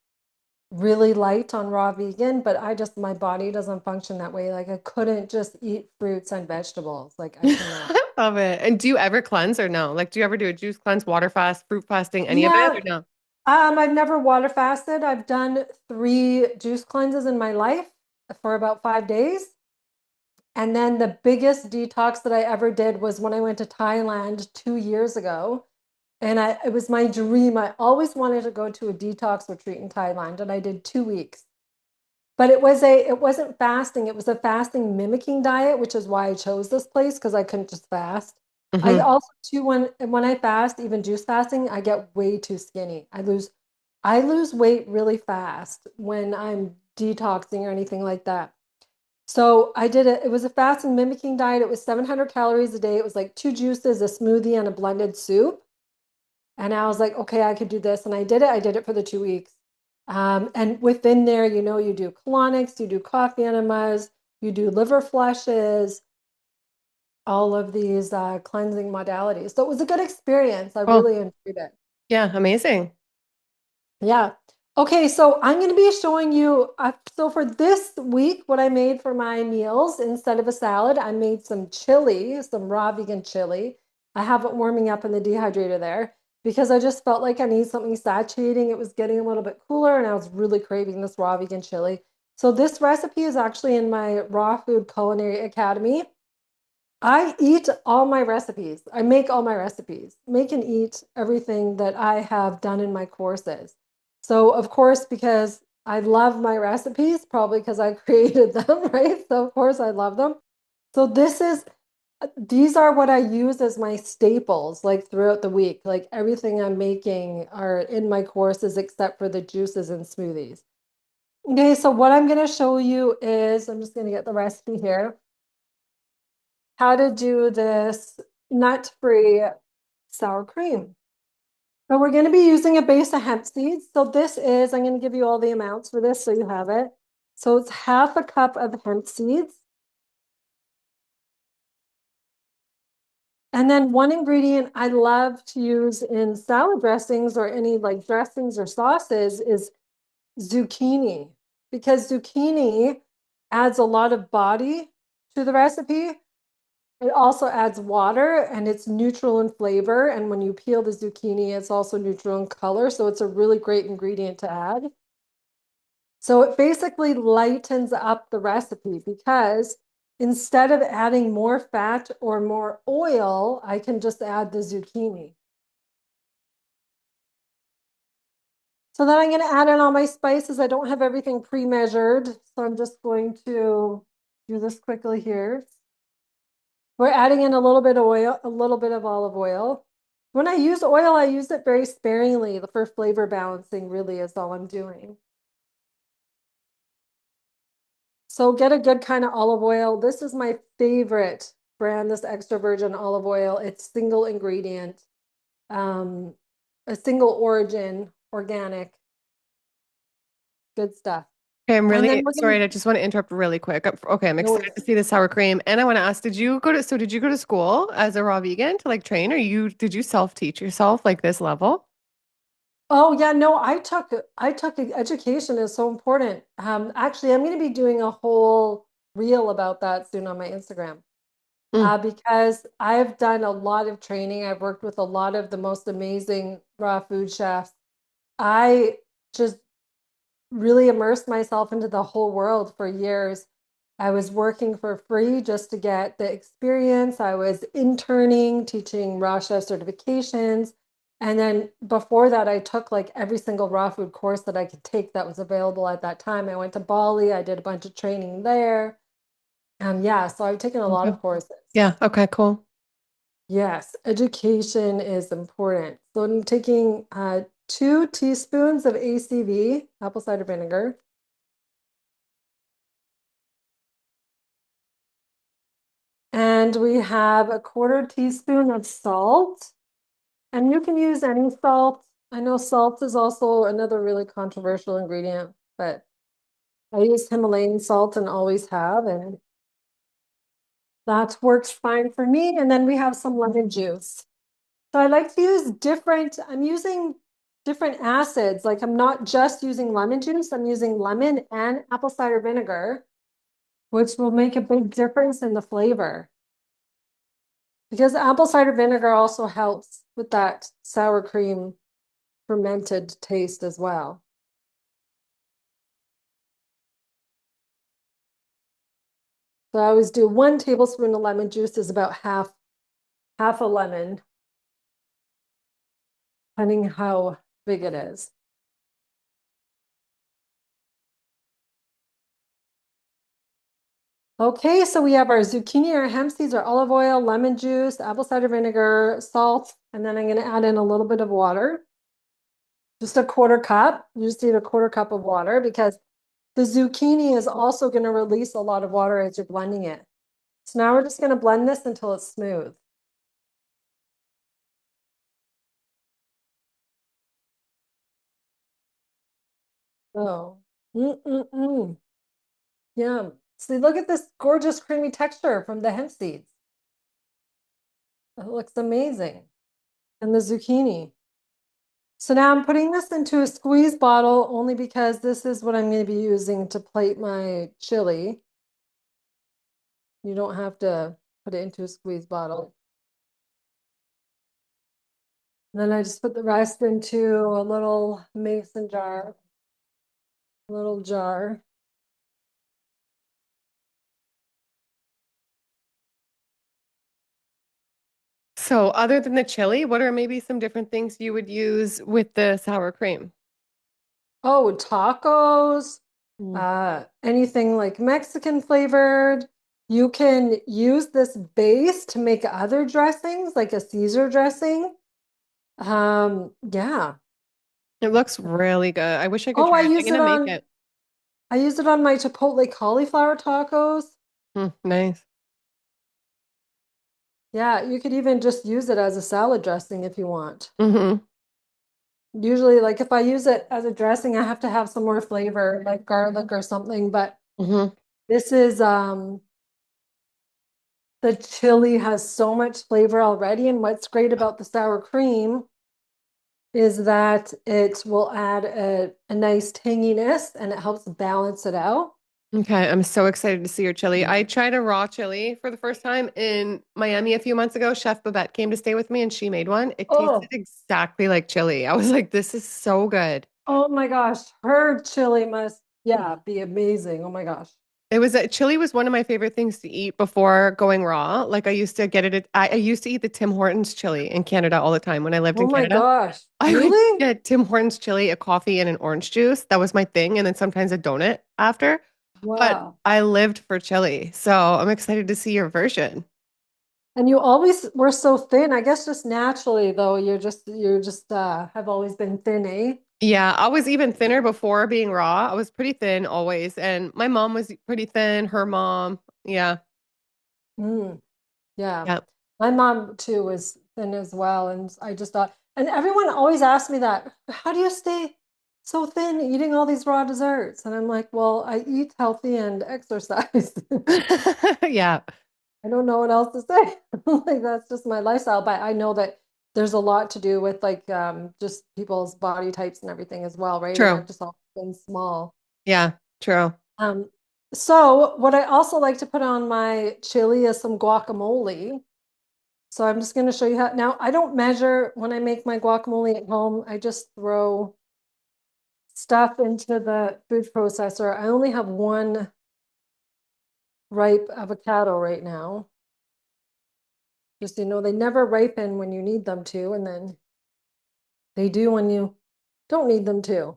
really light on raw vegan, but I just, my body doesn't function that way. Like I couldn't just eat fruits and vegetables. Like I cannot. I love it. And do you ever cleanse or no? Like, do you ever do a juice cleanse, water fast, fruit fasting, any of it Yeah, or no? I've never water fasted. I've done 3 juice cleanses in my life for about 5 days. And then the biggest detox that I ever did was when I went to Thailand 2 years ago. And it was my dream. I always wanted to go to a detox retreat in Thailand, and I did 2 weeks. But it wasn't fasting. It was a fasting mimicking diet, which is why I chose this place because I couldn't just fast. I Hmm. also too when I fast, even juice fasting, I get way too skinny. I lose weight really fast when I'm detoxing or anything like that. So I did it. It was a fasting mimicking diet. It was 700 calories a day. It was like 2 juices, a smoothie, and a blended soup. And I was like, okay, I could do this. And I did it. I did it for the 2 weeks. And within there, you do colonics, you do coffee enemas, you do liver flushes, all of these cleansing modalities. So it was a good experience. I Cool. really enjoyed it. Yeah, amazing. Yeah. Okay, so I'm going to be showing you. So for this week, what I made for my meals instead of a salad, I made some chili, some raw vegan chili. I have it warming up in the dehydrator there because I just felt like I need something satiating. It was getting a little bit cooler and I was really craving this raw vegan chili. So this recipe is actually in my Raw Food Culinary Academy. I eat all my recipes. I make all my recipes, make and eat everything that I have done in my courses. So, of course, because I love my recipes, probably because I created them, right? So, of course, I love them. So, these are what I use as my staples, like throughout the week. Like everything I'm making are in my courses except for the juices and smoothies. Okay, so what I'm going to show you is I'm just going to get the recipe here how to do this nut-free sour cream. So we're going to be using a base of hemp seeds. So I'm going to give you all the amounts for this so you have it. So it's half a cup of hemp seeds. And then one ingredient I love to use in salad dressings or any like dressings or sauces is zucchini, because zucchini adds a lot of body to the recipe. It also adds water and it's neutral in flavor. And when you peel the zucchini, it's also neutral in color. So it's a really great ingredient to add. So it basically lightens up the recipe because instead of adding more fat or more oil, I can just add the zucchini. So then I'm going to add in all my spices. I don't have everything pre-measured, so I'm just going to do this quickly here. We're adding in a little bit of oil, a little bit of olive oil. When I use oil, I use it very sparingly for flavor balancing, really, is all I'm doing. So get a good kind of olive oil. This is my favorite brand, this extra virgin olive oil. It's single ingredient, um, a single origin, organic, good stuff. Okay, I'm And then really we're gonna, sorry. I just want to interrupt really quick. Okay, I'm no excited worries. to see the sour cream. And I want to ask, did you go to school as a raw vegan to like train or did you self-teach yourself like this level? Oh yeah, no, I took education is so important. Actually, I'm going to be doing a whole reel about that soon on my Instagram. Mm. Because I've done a lot of training. I've worked with a lot of the most amazing raw food chefs. I just really immersed myself into the whole world for years. I was working for free just to get the experience. I was interning, teaching raw chef certifications. And then before that, I took like every single raw food course that I could take that was available at that time. I went to Bali, I did a bunch of training there. Yeah, so I've taken a lot Okay. of courses. Yeah, okay, cool. Yes, education is important. So I'm taking 2 teaspoons of ACV, apple cider vinegar, and we have a quarter teaspoon of salt. And you can use any salt. I know salt is also another really controversial ingredient, but I use Himalayan salt and always have, and that works fine for me. And then we have some lemon juice. So I like to use I'm using different acids. Like I'm not just using lemon juice, I'm using lemon and apple cider vinegar, which will make a big difference in the flavor. Because apple cider vinegar also helps with that sour cream fermented taste as well. So I always do 1 tablespoon of lemon juice is about half a lemon, depending how big it is. Okay, so we have our zucchini, our hemp seeds, our olive oil, lemon juice, apple cider vinegar, salt, and then I'm going to add in a little bit of water. Just a 1/4 cup. You just need a 1/4 cup of water because the zucchini is also going to release a lot of water as you're blending it. So now we're just going to blend this until it's smooth. Oh, mm-mm-mm. Yeah. See, look at this gorgeous creamy texture from the hemp seeds. It looks amazing. And the zucchini. So now I'm putting this into a squeeze bottle only because this is what I'm going to be using to plate my chili. You don't have to put it into a squeeze bottle. And then I just put the rest into a little mason jar, little jar. So, other than the chili, what are maybe some different things you would use with the sour cream? Oh, tacos, Mm. anything like Mexican flavored. You can use this base to make other dressings, like a Caesar dressing. Yeah. It looks really good. I wish I could Oh, try it. I'm gonna make it. I use it on my Chipotle cauliflower tacos. Nice. Yeah, you could even just use it as a salad dressing if you want. Hmm. Usually, like if I use it as a dressing, I have to have some more flavor, like garlic or something. But Hmm. this is the chili has so much flavor already. And what's great about the sour cream is that it will add a nice tanginess and it helps balance it out. Okay, I'm so excited to see your chili. I tried a raw chili for the first time in Miami a few months ago. Chef Babette came to stay with me and she made one. It tasted Oh, exactly like chili. I was like, this is so good. oh my gosh, her chili must, yeah, be amazing. Oh my gosh. Chili was one of my favorite things to eat before going raw. Like I used to get it I used to eat the Tim Hortons chili in Canada all the time when I lived Oh in my Canada. gosh. I would Really? get Tim Hortons chili, a coffee, and an orange juice. That was my thing. And then sometimes a donut after. But Wow. I lived for chili. So I'm excited to see your version. And you always were so thin. I guess just naturally though, you're just have always been thin, eh? Yeah, I was even thinner before being raw. I was pretty thin always. And my mom was pretty thin, her mom. Yeah. Mm, yeah. Yeah. My mom too was thin as well. And I just thought, and everyone always asked me that, how do you stay so thin eating all these raw desserts? And I'm like, well, I eat healthy and exercise. Yeah. I don't know what else to say. Like that's just my lifestyle. But I know that there's a lot to do with like just people's body types and everything as well, right? And True. I've just always been small. Yeah. True. Um, so what I also like to put on my chili is some guacamole. So I'm just going to show you how. Now, I don't measure when I make my guacamole at home. I just throw stuff into the food processor. I only have one ripe avocado right now. Just, they never ripen when you need them to, and then they do when you don't need them to.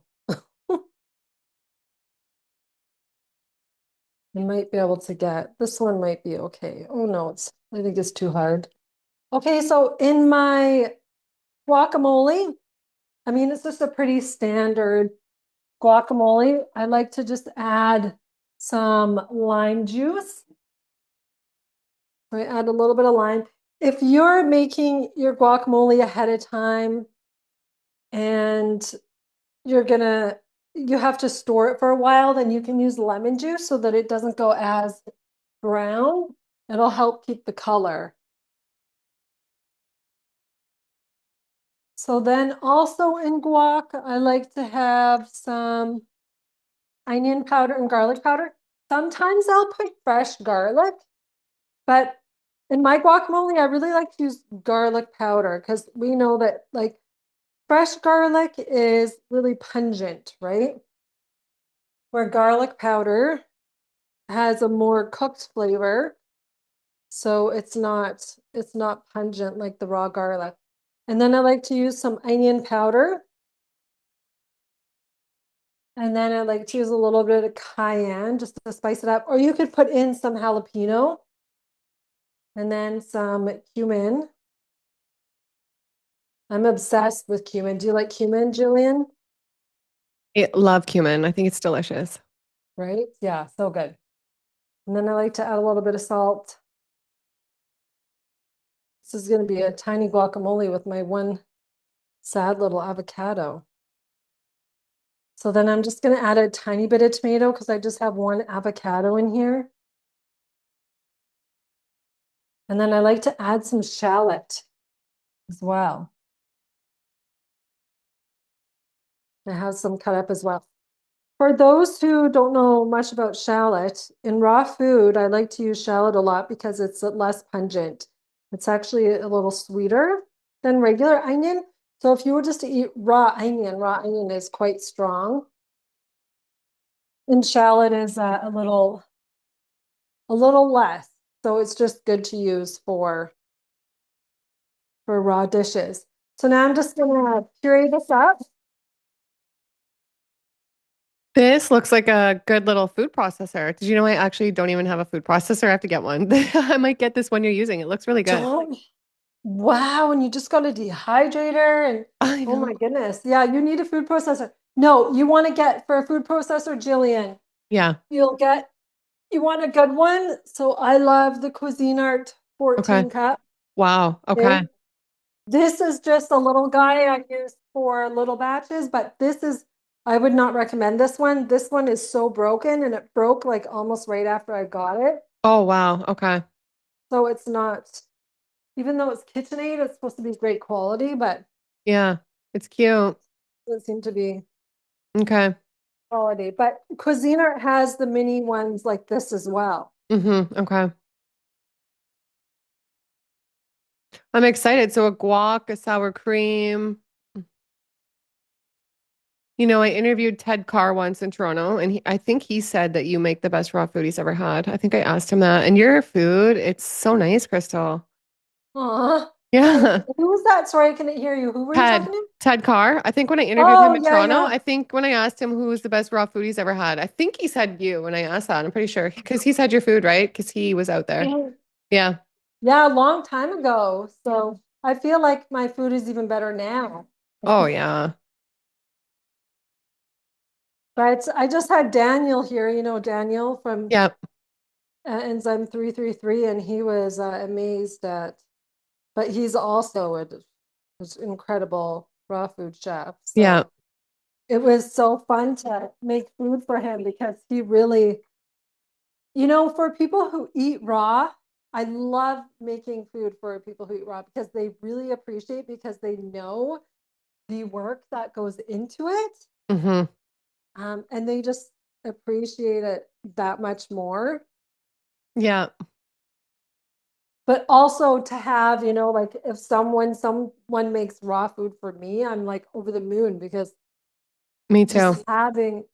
You might be able to get this one might be okay. Oh no, I think it's too hard. Okay, so in my guacamole, I mean, it's just a pretty standard guacamole. I like to just add some lime juice. I add a little bit of lime. If you're making your guacamole ahead of time and you're gonna, you have to store it for a while, then you can use lemon juice so that it doesn't go as brown. It'll help keep the color. So then also in guac, I like to have some onion powder and garlic powder. Sometimes I'll put fresh garlic, but in my guacamole, I really like to use garlic powder because we know that like fresh garlic is really pungent, right? Where garlic powder has a more cooked flavor, so it's not pungent like the raw garlic. And then I like to use some onion powder. And then I like to use a little bit of cayenne just to spice it up. Or you could put in some jalapeno and then some cumin. I'm obsessed with cumin. Do you like cumin, Jillian? I love cumin. I think it's delicious. Right? Yeah, so good. And then I like to add a little bit of salt. This is going to be a tiny guacamole with my one sad little avocado. So then I'm just going to add a tiny bit of tomato because I just have one avocado in here. And then I like to add some shallot as well. I have some cut up as well. For those who don't know much about shallot, in raw food, I like to use shallot a lot because it's less pungent. It's actually a little sweeter than regular onion. So if you were just to eat raw onion is quite strong. And shallot is a little less. So it's just good to use for raw dishes. So now I'm just gonna puree this up. This looks like a good little food processor. Did you know I actually don't even have a food processor? I have to get one. I might get this one you're using. It looks really good. Don't Wow, and you just got a dehydrator and I oh know. my goodness. Yeah, you need a food processor. No, you want to get for a food processor, Jillian, Yeah. you want a good one. So I love the Cuisinart Okay. 14 cup. Wow. Okay. Okay. This is just a little guy I use for little batches, but I would not recommend this one. This one is so broken and it broke like almost right after I got it. Oh, wow. Okay. So it's not, even though it's KitchenAid, it's supposed to be great quality, but Yeah. It's cute. it doesn't seem to be Okay. quality. But Cuisinart has the mini ones like this as well. Okay. I'm excited. So a guac, a sour cream. You know, I interviewed Ted Carr once in Toronto, and I think he said that you make the best raw food he's ever had. I think I asked him that. And your food, it's so nice, Crystal. Aw. And Yeah. who was that? Sorry, I couldn't hear you. Who were you Ted, talking to? Ted Carr. I think when I interviewed him Oh, in yeah, Toronto, yeah. I think when I asked him who was the best raw food he's ever had, I think he said you when I asked that. I'm pretty sure because he's had your food, right? Because he was out there. Yeah, Yeah. yeah, a long time ago. So I feel like my food is even better now. Oh, yeah. But I just had Daniel here, Daniel from Yeah. Enzyme 333, and he was amazed but he's also an incredible raw food chef. Yeah. So it was so fun to make food for him because he really, for people who eat raw, I love making food for people who eat raw because they really appreciate because they know the work that goes into it. hmm And they just appreciate it that much more. Yeah. But also to have, like if someone makes raw food for me, I'm like over the moon because Me just too. having,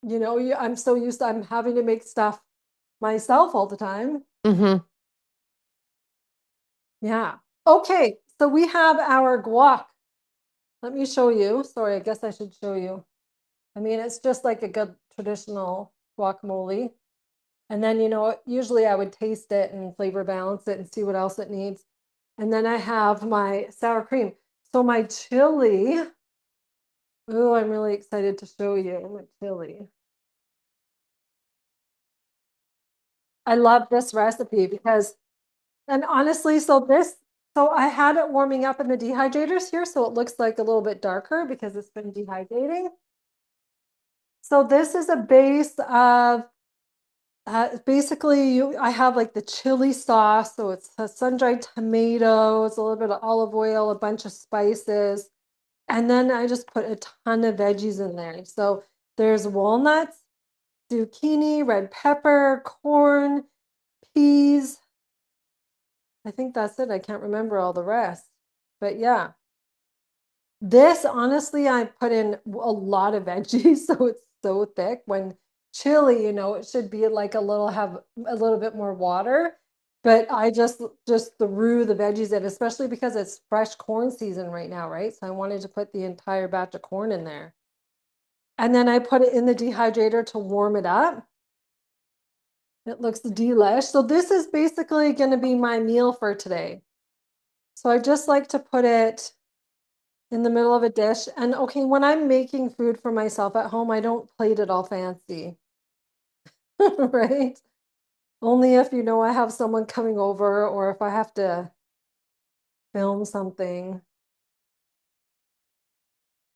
I'm so used to I'm having to make stuff myself all the time. hmm Yeah. Okay, so we have our guac. Let me show you. Sorry, I guess I should show you. I mean, it's just like a good traditional guacamole. And then, usually I would taste it and flavor balance it and see what else it needs. And then I have my sour cream. So my chili, oh, I'm really excited to show you my chili. I love this recipe because, and honestly, so I had it warming up in the dehydrators here, so it looks like a little bit darker because it's been dehydrating. So this is a base of basically I have like the chili sauce, so it's sun-dried tomatoes, a little bit of olive oil, a bunch of spices, and then I just put a ton of veggies in there. So there's walnuts, zucchini, red pepper, corn, peas. I think that's it. I can't remember all the rest. But yeah, this honestly, I put in a lot of veggies, so it's so thick. When chili, it should be like have a little bit more water. But I just threw the veggies in, especially because it's fresh corn season right now, right? So I wanted to put the entire batch of corn in there. And then I put it in the dehydrator to warm it up. It looks delish. So this is basically going to be my meal for today. So I just like to put it in the middle of a dish. And okay, when I'm making food for myself at home, I don't plate it all fancy, right? Only if I have someone coming over or if I have to film something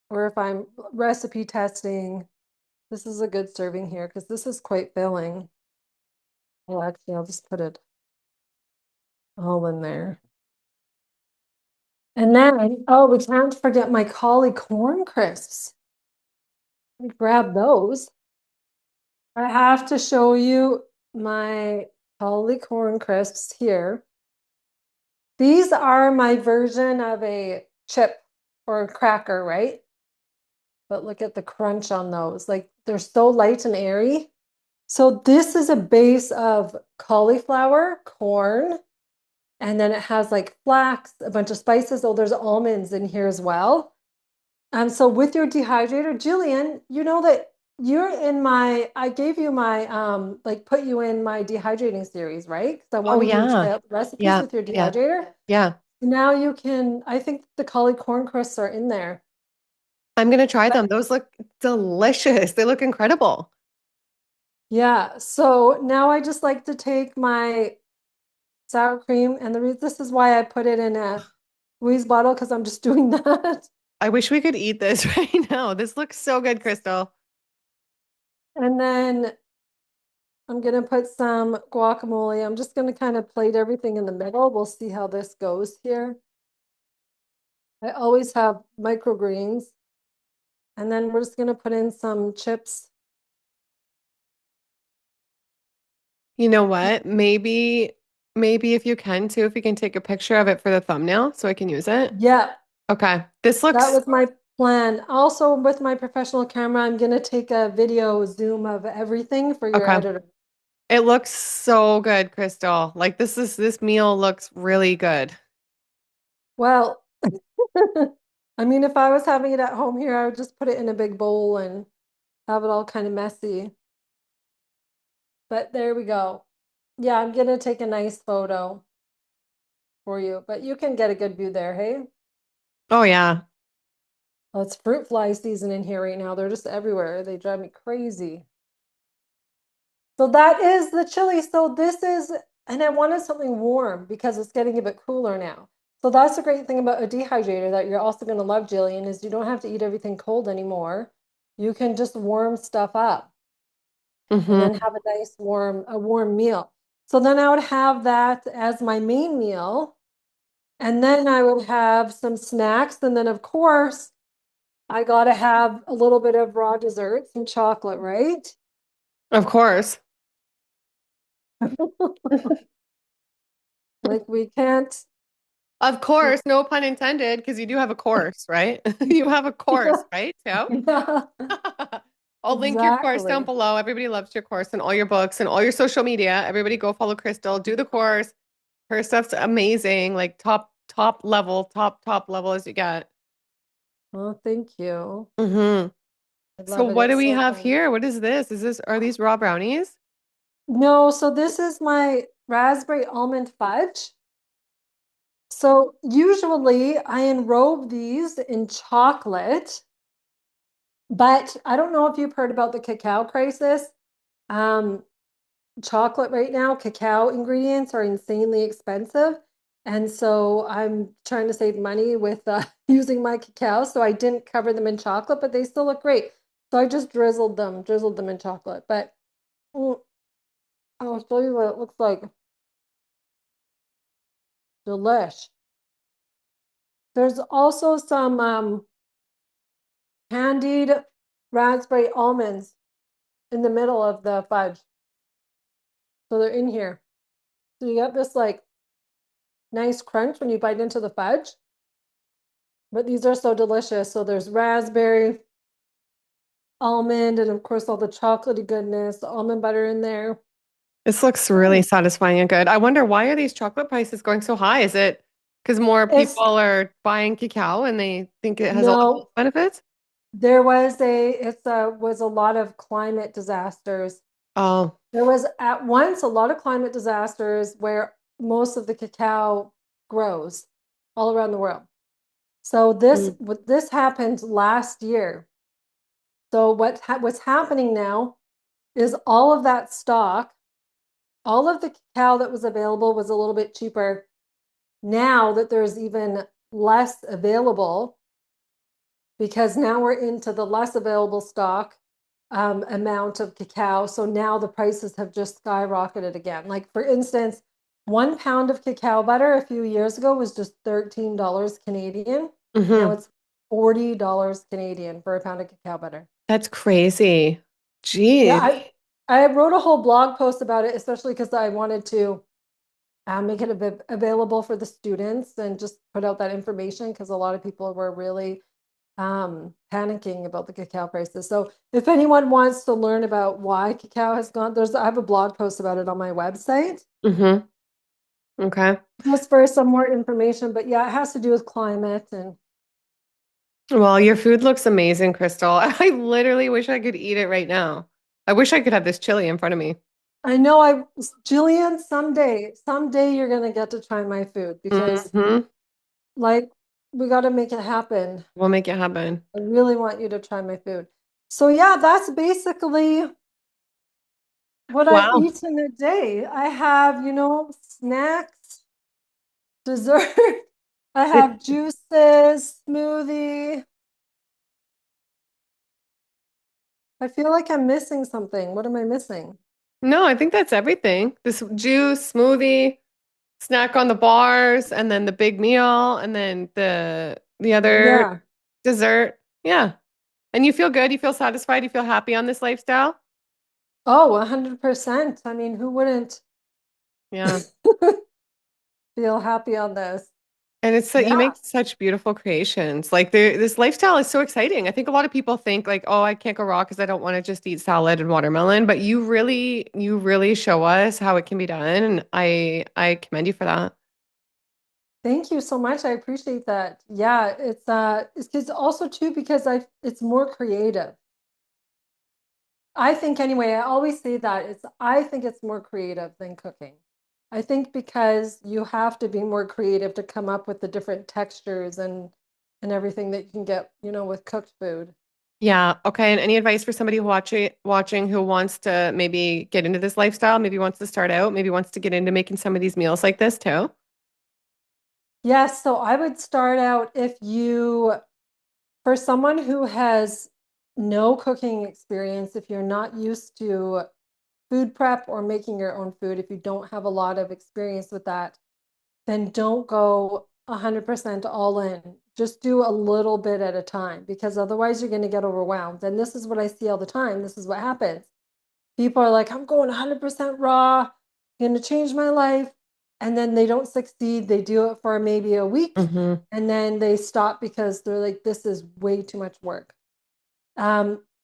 or if I'm recipe testing. This is a good serving here because this is quite filling. Well, actually, I'll just put it all in there. And then, oh, we can't forget my collie corn crisps. Grab those. I have to show you my collie corn crisps here. These are my version of a chip or a cracker, right? But look at the crunch on those. Like they're so light and airy. So this is a base of cauliflower, corn, and then it has like flax, a bunch of spices. Oh, there's almonds in here as well. So with your dehydrator, Jillian, you know that I gave you my like put you in my dehydrating series, right? Because I Oh wanted you to try yeah. out the recipes Yeah. with your Yeah. dehydrator. Yeah. Now you can, I think the cauli corn crisps are in there. I'm gonna try But them. Those look delicious. They look incredible. yeah, so now I just like to take my sour cream and this is why I put it in a squeeze bottle because I'm just doing that. I wish we could eat this right now. This looks so good, Crystal. And then I'm gonna put some guacamole. I'm just gonna kind of plate everything in the middle. We'll see how this goes here. I always have microgreens. And then we're just gonna put in some chips. You know what? Maybe if you can too, if you can take a picture of it for the thumbnail so I can use it. Yeah, Okay. This that looks was my plan. Also, with my professional camera, I'm gonna take a video zoom of everything for your okay. editor. It looks so good, Crystal. Like this meal looks really good. Well, I mean, if I was having it at home here, I would just put it in a big bowl and have it all kind of messy. But there we go. Yeah, I'm gonna take a nice photo for you, but you can get a good view there, hey? Oh yeah. Well, it's fruit fly season in here right now. They're just everywhere. They drive me crazy. So that is the chili. And I wanted something warm because it's getting a bit cooler now. So that's the great thing about a dehydrator that you're also going to love, Jillian, is you don't have to eat everything cold anymore. You can just warm stuff up and Hmm. then have a warm meal. So then I would have that as my main meal. And then I would have some snacks. And then, of course, I got to have a little bit of raw dessert, some chocolate, right? Of course. Like we can't. Of course, no pun intended, because you do have a course, right? You have a course, right, Joe? Yeah, I'll link your course down exactly. below. Everybody loves your course and all your books and all your social media. Everybody go follow Crystal, do the course. Her stuff's amazing, like top level as you get. Well, thank you. Hmm. I So love it. what do It's we so have fun. here? What is this? Are these raw brownies? No, so this is my raspberry almond fudge. So usually I enrobe these in chocolate, but I don't know if you've heard about the cacao crisis. Um, Chocolate right now, cacao ingredients are insanely expensive. And so I'm trying to save money with using my cacao. So I didn't cover them in chocolate, but they still look great. So I just drizzled them in chocolate. But mm, I'll show you what it looks like. Delish. There's also some candied raspberry almonds in the middle of the fudge. So they're in here. So you get this like nice crunch when you bite into the fudge. But these are so delicious. So there's raspberry, almond, and of course all the chocolatey goodness, the almond butter in there. This looks really Mm. satisfying and good. I wonder, why are these chocolate prices going so high? Is it because more people It's are buying cacao and they think it has all the health no, benefits? there was a lot of climate disasters. Oh, There was at once a lot of climate disasters where most of the cacao grows all around the world. So mm, this happened last year. So what's happening now is all of that stock, all of the cacao that was available was a little bit cheaper. Now that there's even less available, because now we're into the less available stock amount of cacao. So now the prices have just skyrocketed again. Like, for instance, 1 pound of cacao butter a few years ago was just $13 Canadian. Now hmm. it's $40 Canadian for a pound of cacao butter. That's crazy. Yeah, Geez. I wrote a whole blog post about it, especially because I wanted to make it available for the students and just put out that information because a lot of people were really panicking about the cacao prices. So if anyone wants to learn about why cacao has gone, I have a blog post about it on my website Hmm. Okay. just for some more information. But yeah, it has to do with climate. And Well, your food looks amazing, Crystal. I literally wish I could eat it right now. I wish I could have this chili in front of me. I know Jillian, someday you're gonna get to try my food because Hmm. like we got to make it happen. We'll make it happen. I really want you to try my food. So yeah, that's basically what I've Wow. eaten a day. I have, snacks, dessert. I have juices, smoothie. I feel like I'm missing something. What am I missing? No, I think that's everything. This juice, smoothie, snack on the bars, and then the big meal, and then the other Yeah. dessert. Yeah. And you feel good, you feel satisfied, you feel happy on this lifestyle? Oh, 100%. I mean, who wouldn't Yeah. feel happy on this? And it's that Yeah. you make such beautiful creations. Like this lifestyle is so exciting. I think a lot of people think like, oh, I can't go raw because I don't want to just eat salad and watermelon. But you really show us how it can be done. And I commend you for that. Thank you so much. I appreciate that. Yeah, it's also too because it's more creative. I think anyway, I always say that I think it's more creative than cooking. I think because you have to be more creative to come up with the different textures and everything that you can get, with cooked food. Yeah. Okay. And any advice for somebody watching who wants to maybe get into this lifestyle, maybe wants to start out, maybe wants to get into making some of these meals like this too? Yes, so I would start out for someone who has no cooking experience, if you're not used to food prep or making your own food, if you don't have a lot of experience with that, then don't go 100% all in. Just do a little bit at a time because otherwise you're going to get overwhelmed. And this is what I see all the time. This is what happens. People are like, I'm going 100% raw, going to change my life. And then they don't succeed. They do it for maybe a week Hmm. and then they stop because they're like, this is way too much work.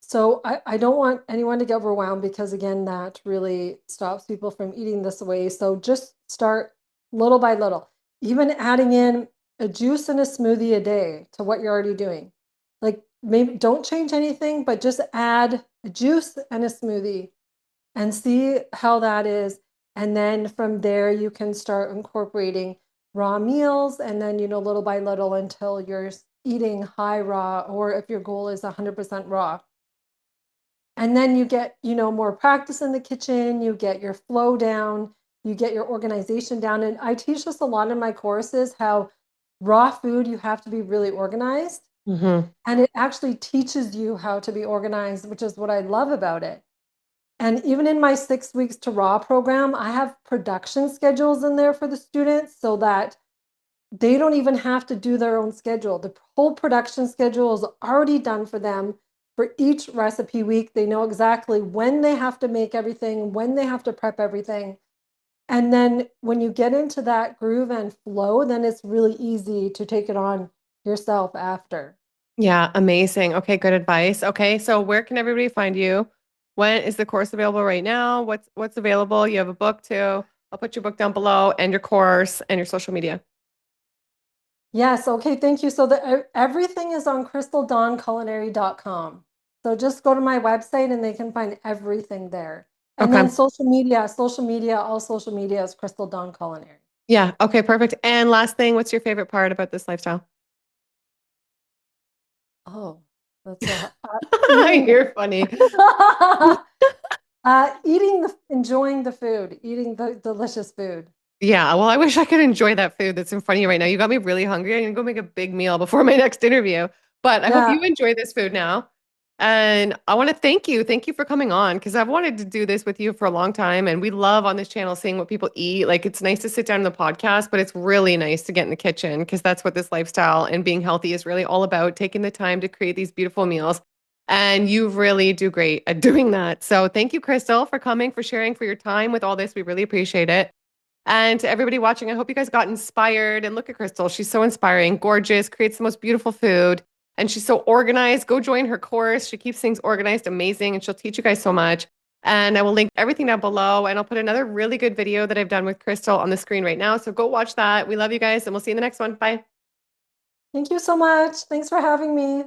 So I don't want anyone to get overwhelmed because again, that really stops people from eating this way. So just start little by little, even adding in a juice and a smoothie a day to what you're already doing. Like maybe don't change anything, but just add a juice and a smoothie and see how that is. And then from there, you can start incorporating raw meals and then, little by little until you're eating high raw, or if your goal is 100% raw. And then you get, more practice in the kitchen, you get your flow down, you get your organization down. And I teach this a lot in my courses how raw food, you have to be really organized. Hmm. And it actually teaches you how to be organized, which is what I love about it. And even in my 6 weeks to raw program, I have production schedules in there for the students so that they don't even have to do their own schedule. The whole production schedule is already done for them. For each recipe week, they know exactly when they have to make everything, when they have to prep everything. And then when you get into that groove and flow, then it's really easy to take it on yourself after. Yeah, amazing. Okay, good advice. Okay, so where can everybody find you? When is the course available right now? What's available? You have a book too. I'll put your book down below and your course and your social media. Yes, okay, thank you. So everything is on crystaldawnculinary.com. So just go to my website and they can find everything there. And then Okay. social media, all social media is Crystal Dawn Culinary. Yeah, okay, perfect. And last thing, what's your favorite part about this lifestyle? Oh, that's eating. You're funny. Enjoying the food, eating the delicious food. Yeah, well, I wish I could enjoy that food that's in front of you right now. You got me really hungry. I'm gonna go make a big meal before my next interview. But I hope you Yeah. enjoy this food now. And I want to thank you. Thank you for coming on because I've wanted to do this with you for a long time. And we love on this channel seeing what people eat. Like it's nice to sit down in the podcast, but it's really nice to get in the kitchen because that's what this lifestyle and being healthy is really all about, taking the time to create these beautiful meals. And you really do great at doing that. So thank you, Crystal, for coming, for sharing, for your time with all this. We really appreciate it. And to everybody watching, I hope you guys got inspired. And look at Crystal. She's so inspiring, gorgeous, creates the most beautiful food. And she's so organized. Go join her course. She keeps things organized, amazing. And she'll teach you guys so much. And I will link everything down below. And I'll put another really good video that I've done with Crystal on the screen right now. So go watch that. We love you guys. And we'll see you in the next one. Bye. Thank you so much. Thanks for having me.